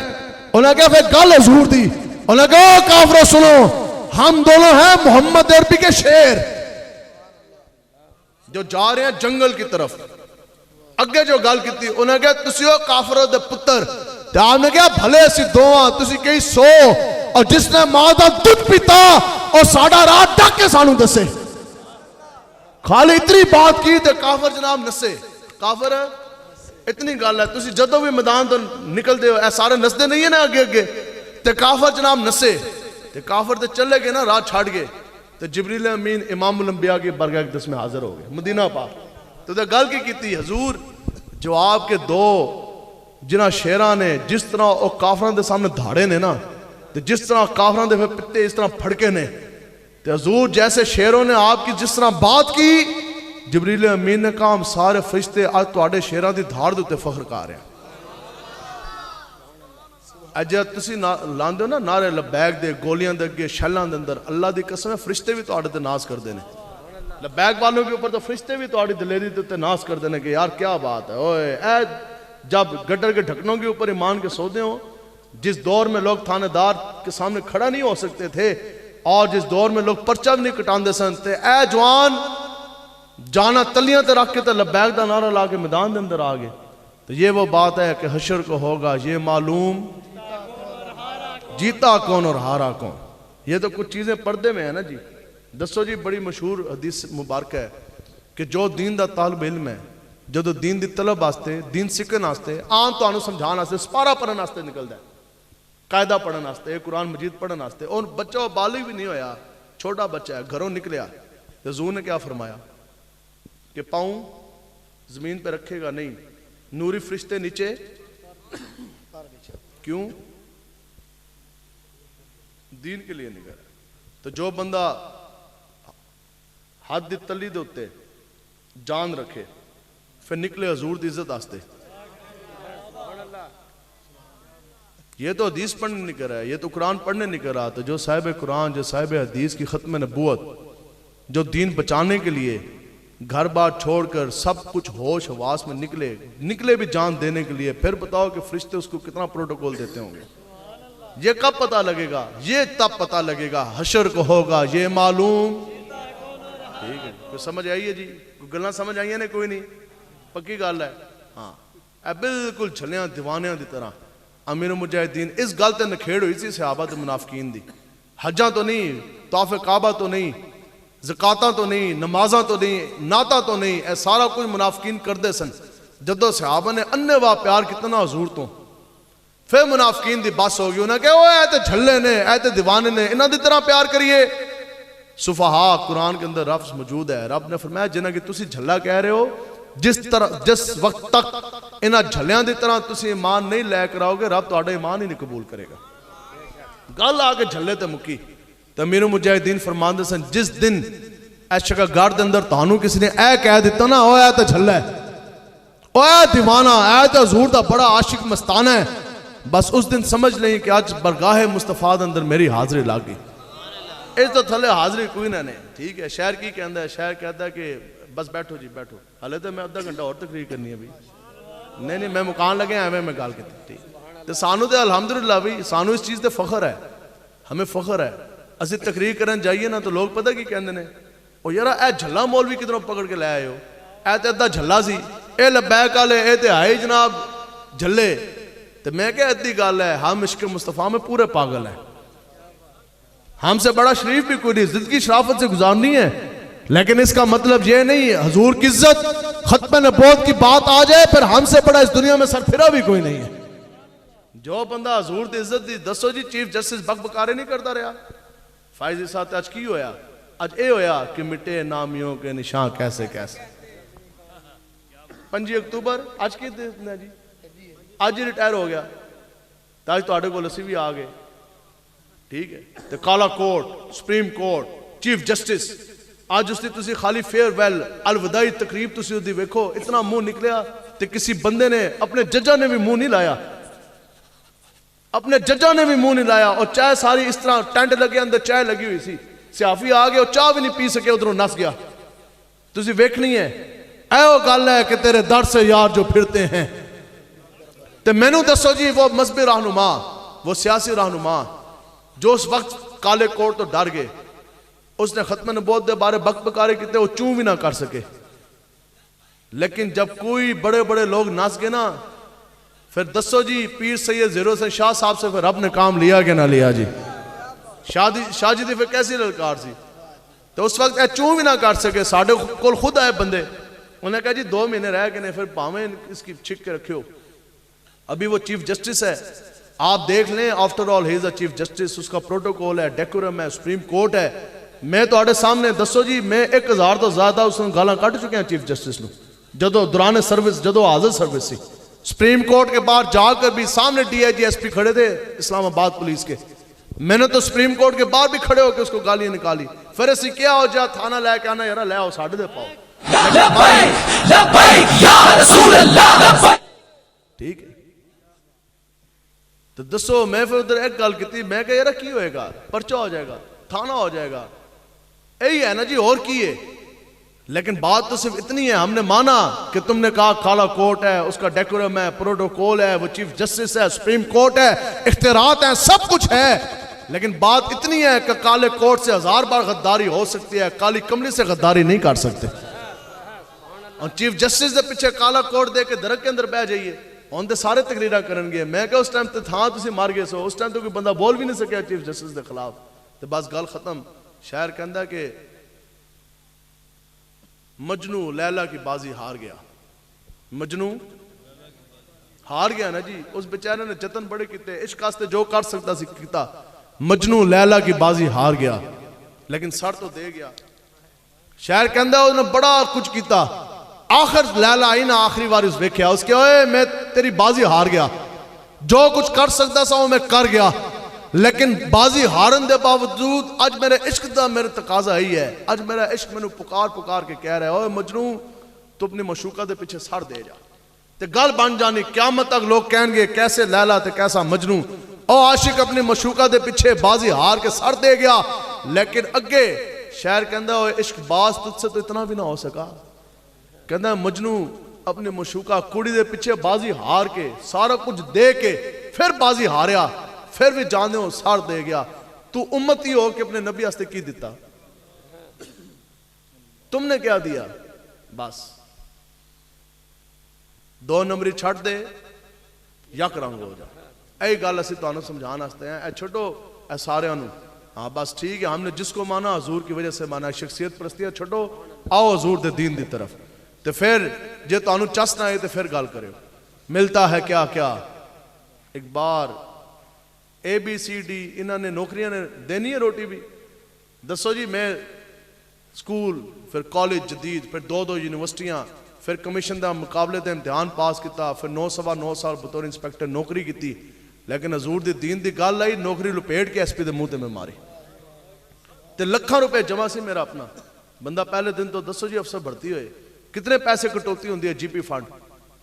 انہاں کہا پھر گل حضور دی، انہاں کہا او کافرو سنو، ہم دونوں ہیں محمد عربی کے شیر جو جا رہے ہیں جنگل کی طرف۔ اگے جو گل کیتی انہاں کہا تسی ہو کافروں دے پتر، تے آپ نے کہا بھلے اسی دوواں تسی کئی سو، اور جس نے ماں دا دودھ پیتا اور ساڈا راہ ڈک کے سانوں دسے۔ خالی اتنی بات کی تے کافر جناب نسے۔ کافر اتنی گل ہے، تسی جدوں بھی میدان تو نکل دے ہو اے سارے نسدے نہیں ہیں نا اگے اگے، تے کافر جناب نسے، تے کافر تے چلے گئے نا راہ چھاڑ گئے، تے جبریل امین امام الانبیاء کی برگاہ اقدس میں حاضر ہو گئے مدینہ پاک۔ تو تے گل کی کیتی؟ حضور جو آپ کے دو جنہ شیراں نے جس طرح او کافراں دے سامنے دھاڑے نے نا، تے جس طرح کافراں دے پتے اس طرح پھڑکے نے، تے حضور جیسے شیروں نے آپ کی جس طرح بات کی، جبریل امین نے کہا ہم سارے فرشتے آج تواڈے شیراں دی دھاڑ دے تے فخر کر رہے ہیں۔ اجے تسی لاندے ہو نا نعرے لبیک دے گولیاں دے اگے شلاں دے اندر، اللہ دی قسم ہے فرشتے بھی تواڈے تے ناز کردے نے، لبیک والوں کے اوپر تو فرشتے بھی تواڈی دلیری تے ناز کردے نے کہ یار کیا بات ہے، اوئے اے جب گٹر کے ڈھکنوں کے اوپر ایمان کے سودے ہوں، جس دور میں لوگ تھانے دار کے سامنے کھڑا نہیں ہو سکتے تھے، اور جس دور میں لوگ پرچہ بھی نہیں کٹاندے سن، تے اے جوان جانا تلیاں تے رکھ کے تے لبیک دا نعرہ لا کے میدان دے اندر آ گئے۔ تو یہ وہ بات ہے کہ حشر کو ہوگا یہ معلوم جیتا کون اور ہارا کون۔ یہ تو کچھ چیزیں پردے میں ہیں نا جی۔ دسو جی بڑی مشہور حدیث مبارک ہے کہ جو دین دا طالب علم ہے، جدو دین دی طلب واسطے، دین سیکھن واسطے، آن تو آنو سمجھان واسطے، سپارہ پڑھن واسطے نکلدا ہے، قاعدہ پڑھن واسطے، قرآن مجید پڑھن واسطے، اور بچہ بالغ بھی نہیں ہویا، چھوٹا بچہ ہے، گھروں نکلیا، حضور نے کیا فرمایا کہ پاؤں زمین پہ رکھے گا نہیں، نوری فرشتے نیچے، کیوں؟ دین کے لیے نکلا۔ تو جو بندہ حد دی تلی دے اتے جان رکھے پھر نکلے حضور دی عزت آستے، یہ تو حدیث پڑھنے نہیں کر رہا ہے، یہ تو قرآن پڑھنے نہیں کر رہا۔ تو جو صاحب قرآن، جو صاحب حدیث کی ختم نبوت، جو دین بچانے کے لیے گھر بار چھوڑ کر سب کچھ ہوش حواس میں نکلے بھی جان دینے کے لیے، پھر بتاؤ کہ فرشتے اس کو کتنا پروٹوکول دیتے ہوں گے۔ یہ کب پتہ لگے گا؟ یہ تب پتہ لگے گا حشر کو ہوگا یہ معلوم۔ ٹھیک ہے، کوئی سمجھ آئی ہے جی؟ کوئی گلاں سمجھ آئی ہیں نے؟ کوئی نہیں، پکی گل ہے۔ ہاں اے بالکل چھلیاں دیوانیاں دی طرح امیر المجاہدین اس گل تے نکھیڑ ہوئی سی صحابہ تے منافقین دی، حجاں تو نہیں، طواف کعبہ تو نہیں، زکاتاں تو نہیں، نمازاں تو نہیں، نعتاں تو نہیں، اے سارا کچھ منافقین کردے سن۔ جدو صحابہ نے انے وا پیار کتنا حضور تو، پھر منافقین دی بس ہو گئی، انہاں کہ اوے اے تے جھلے نے، اے تے دیوانے نے، انہاں دی طرح پیار کریے۔ صفحاء قرآن کے اندر لفظ موجود ہے، رب نے فرمایا جنہاں کہ تسی جھلا کہہ رہے ہو، جس وقت تک انہاں جھلیاں دی طرح تسی ایمان نہیں لے کر آؤ گے، رب تہاڈا ایمان ہی نہیں قبول کرے گا۔ گل آ کے جھلے تے مکی۔ تو امیر مجاہدین فرماندے سن جس دن اے شکا گھر دے اندر تانوں کسی نے اے کہہ دیتا نا، اوے اے تے جھلا ہے، اوے دیوانہ، اے تے حضور دا بڑا عاشق مستانہ ہے، بس اس دن سمجھ لیں کہ آج برگاہ مصطفیٰ دے اندر میری حاضری لگ گئی۔ اس تو تھلے حاضری کوئی نہ نہیں۔ ٹھیک ہے، شہر کی کہندا ہے؟ شہر کہتا ہے کہ بس بیٹھو جی بیٹھو، حالے تو میں آدھا گھنٹہ اور تقریر کرنی ہے بھی، نہیں میں مکان لگے ایویں میں گل کیتی۔ ٹھیک تو سانو تے الحمدللہ بھی سانو اس چیز تے فخر ہے، ہمیں فخر ہے۔ اسی تقریر کرن جائیے نا تو لوگ پتہ کی کہندے نے، او یارا اے جھلا مولوی کدھروں پکڑ کے لے آئے ہو، اے تے ادھا جھلا سی، اے لبیک والے اے تے آئے جناب جھلے۔ تو میں کہ ادھی گل ہے، ہم عشق مصطفیٰ میں پورے پاگل ہیں، ہم سے بڑا شریف بھی کوئی نہیں، زندگی شرافت سے گزارنی ہے، لیکن اس کا مطلب یہ نہیں حضور کی عزت ختم نبوت کی بات آ جائے پھر ہم سے بڑا اس دنیا میں سر پھرا بھی کوئی نہیں ہے۔ جو بندہ حضور دی عزت دی دسو جی چیف جسٹس بک بکارے نہیں کرتا رہا. فائز صاحب اج کی ہویا؟ اج اے ہویا کہ مٹے نامیوں کے نشان کیسے کیسے. 5 اکتوبر اج کی دن ہے جی, اج ہی ریٹائر ہو گیا. تو اج تواڈے کول اسی بھی آ گئے. ٹھیک ہے, تے کالا کوٹ سپریم کورٹ چیف جسٹس اج اس دی تسی خالی فیئر ویل الوداعی تقریب تسی دی ویکھو, اتنا منہ نکلیا تے کسی بندے نے اپنے ججاں نے بھی منہ نہیں لایا, اپنے ججاں نے بھی منہ نہیں لایا. اور چائے ساری اس طرح ٹینٹ لگے اندر چائے لگی ہوئی سی, صحافی آ گئے اور چاہ بھی نہیں پی سکے, ادھروں نس گیا. تسی ویکھنی ہے اے وہ گل ہے کہ تیرے در سے یار جو پھرتے ہیں. تے مینوں دسو جی وہ مذہبی رہنما, وہ سیاسی رہنما جو اس وقت کالے کوٹ تو ڈر گئے, اس نے ختم نبوت دے بارے بک بکارے کیتے, وہ چوں بھی نہ کر سکے. لیکن جب کوئی بڑے بڑے لوگ نس گئے نا, پھر دسو جی پیر سید زیرو سے شاہ صاحب سے پھر رب نے کام لیا کہ نہ لیا جی. شاہ جی دی پھر کیسی للکار سی. تو اس وقت اے چوں بھی نہ کر سکے. ساڈے کول خود آئے بندے, انہوں نے کہا جی 2 مہینے رہ گئے نے, پھر پاویں اس کی چھک کے رکھے ہو. ابھی وہ چیف جسٹس ہے, آپ دیکھ لیں, آفٹر آل ہی از اے چیف جسٹس, اس کا پروٹوکول ہے, ڈیکورم ہے, سپریم کورٹ ہے. میں تواڈے سامنے دسو جی میں 1000 تو زیادہ اس نے گالاں کٹ چکے ہیں چیف جسٹس نو, جدو دوران سروس, جدو حاضر سروس سی. سپریم کورٹ کے باہر جا کر بھی سامنے D I G S P کھڑے تھے اسلام آباد پولیس کے, میں نے تو سپریم کورٹ کے باہر بھی کھڑے ہو کے اس کو گالیاں نکالی. پھر اسی کیا ہو جا تھانہ لے کے آنا, یار لے آؤ ساڈے دے پاؤ. لبیک لبیک یا رسول اللہ لبیک. ٹھیک ہے, تو دسو میں پھر ادھر ایک گل کی, میں کہ یار کی ہوئے گا, پرچہ ہو جائے گا, تھانہ ہو جائے گا, یہی ہے نا جی, اور کی ہے. لیکن بات تو صرف اتنی ہے, ہم نے مانا کہ تم نے کہا کالا کوٹ ہے, اس کا ڈیکورم ہے, پروٹوکول ہے, وہ چیف جسٹس ہے, سپریم کورٹ ہے, اختیارات ہیں, سب کچھ ہے. لیکن بات اتنی ہے کہ کالے کوٹ سے 1000 بار غداری ہو سکتی ہے, کالی کملی سے غداری نہیں کر سکتے. اور چیف جسٹس دے پیچھے کالا کوٹ دے کے درخت کے اندر بیٹھ جائیے, ان دے سارے تقریرہ کرن گے. میں کہ اس ٹائم تے تھا تسی مار گئے سو, اس ٹائم تو کوئی بندہ بول بھی نہیں سکیا چیف جسٹس دے خلاف. تو بس گل ختم. شاعر کہندا کہ مجنو لیلا کی بازی ہار گیا. مجنو ہار گیا نا جی, اس بیچارے نے جتن بڑے کیتے, عشق واسطے جو کر سکتا سی کیتا. مجنو لیلا کی بازی ہار گیا لیکن سر تو دے گیا. شاعر کہندا اس نے بڑا کچھ کیتا, آخر لیلا آئی نا آخری بار اس ویکھیا, اس کے اوئے میں تیری بازی ہار گیا, جو کچھ کر سکتا سا وہ میں کر گیا, لیکن بازی ہارن دے باوجود اج میرے عشق دا میرے تقاضا ہی ہے. اج میرا عشق مینوں پکار پکار کے کہہ رہا ہے, اوے مجنو تو اپنی مشوقہ دے پیچھے سر دے جا. تے گل بن جانی, قیامت تک لوگ کہیں گے کیسے لیلا تے کیسا مجنو. او عاشق اپنی مشوقہ دے پیچھے بازی ہار کے سر دے گیا. لیکن اگے شاعر کہندا اوے عشق باز تجھ سے تو اتنا بھی نہ ہو سکا. کہندا مجنو اپنی مشوقہ کڑی دے پیچھے بازی ہار کے سارا کچھ دے کے پھر بازی ہاریا, پھر بھی جانے ہو سار دے گیا. تو امتی ہو کہ اپنے نبی ہستے کی دیتا, تم نے کیا دیا؟ بس 2 نمبری چھٹ دے یک رنگ ہو جا. اے گل اسی تو سمجھان واسطے ہیں, اے چھٹو اے سارے انو. ہاں بس ٹھیک ہے, ہم نے جس کو مانا حضور کی وجہ سے مانا, شخصیت پرستیاں چھٹو, آؤ حضور دے دین دی طرف. تو پھر جے تو انو چس نہ آئے تو پھر گل کرے. ملتا ہے کیا کیا ایک بار اے بی سی ڈی انہوں نے نوکریاں نے دینی ہے روٹی بھی. دسو جی میں سکول, پھر کالج جدید, پھر 2 یونیورسٹیاں, پھر کمیشن دا مقابلے دے امتحان پاس کیتا, پھر 9 سال بطور انسپیکٹر نوکری کیتی. لیکن حضور دی دین دی گل آئی, نوکری لپیٹ کے ایس پی دے منہ تے میں ماری. تے لکھاں روپے جمع سی میرا اپنا. بندہ پہلے دن تو دسو جی افسر بھرتی ہوئے کتنے پیسے کٹوتی ہوندی ہے جی پی فنڈ.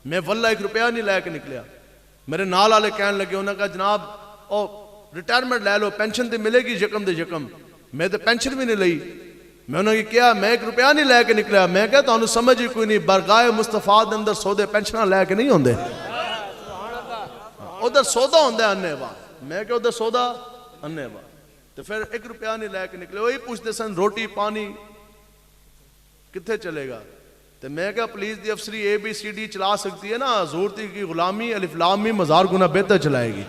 میں واللہ 1 روپیہ نہیں لے کے نکلیا. میرے نال والے کہنے لگے, انہوں نے کہا جناب او ریٹائرمنٹ لے لو, پینشن تے ملے گی یکم دے یکم. میں تے پینشن بھی نہیں لئی. میں انہوں نے کیا, میں 1 روپیہ نہیں لے کے نکلیا. میں کہا تو انہوں سمجھ ہی کوئی نہیں, برگاہ مصطفیٰ دے اندر سودے پینشنہ لے کے نہیں ہوندے, ادھر سودا ہوندہ ہے اننے با. میں کہا ادھر سودا اننے با. تو پھر 1 روپیہ نہیں لے کے نکلے. وہی پوچھتے سن روٹی پانی کتھے چلے گا. تو میں کہا پولیس دی افسری اے بی سی ڈی چلا سکتی ہے نا, حضور کی غلامی الف لام میم 1000 گنا بہتر چلائے گی.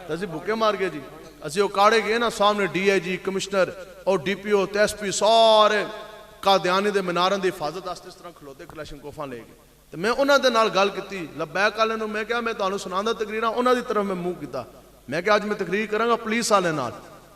تو اسی بھوکے مار گئے جی. اسی وہ کاڑے گئے نا سامنے ڈی آئی جی, کمشنر اور ڈی پی او تے ایس پی سارے قادیانی دے منارن دی حفاظت واسطے اس طرح کھلوتے کلاشن کوفاں لے گئے. ਤੇ ਮੈਂ ਉਹਨਾਂ ਦੇ ਨਾਲ ਗੱਲ ਕੀਤੀ ਲਬੈਕ ਵਾਲਿਆਂ ਨੂੰ ਮੈਂ ਕਿਹਾ ਮੈਂ ਤੁਹਾਨੂੰ ਸੁਣਾਉਂਦਾ ਤਕਰੀਰਾਂ ਉਹਨਾਂ ਦੀ ਤਰਫ ਮੈਂ ਮੂੰਹ ਕੀਤਾ ਮੈਂ ਕਿਹਾ ਅੱਜ ਮੈਂ ਤਕਰੀਰ ਕਰਾਂਗਾ ਪੁਲਿਸ ਵਾਲੇ ਨਾਲ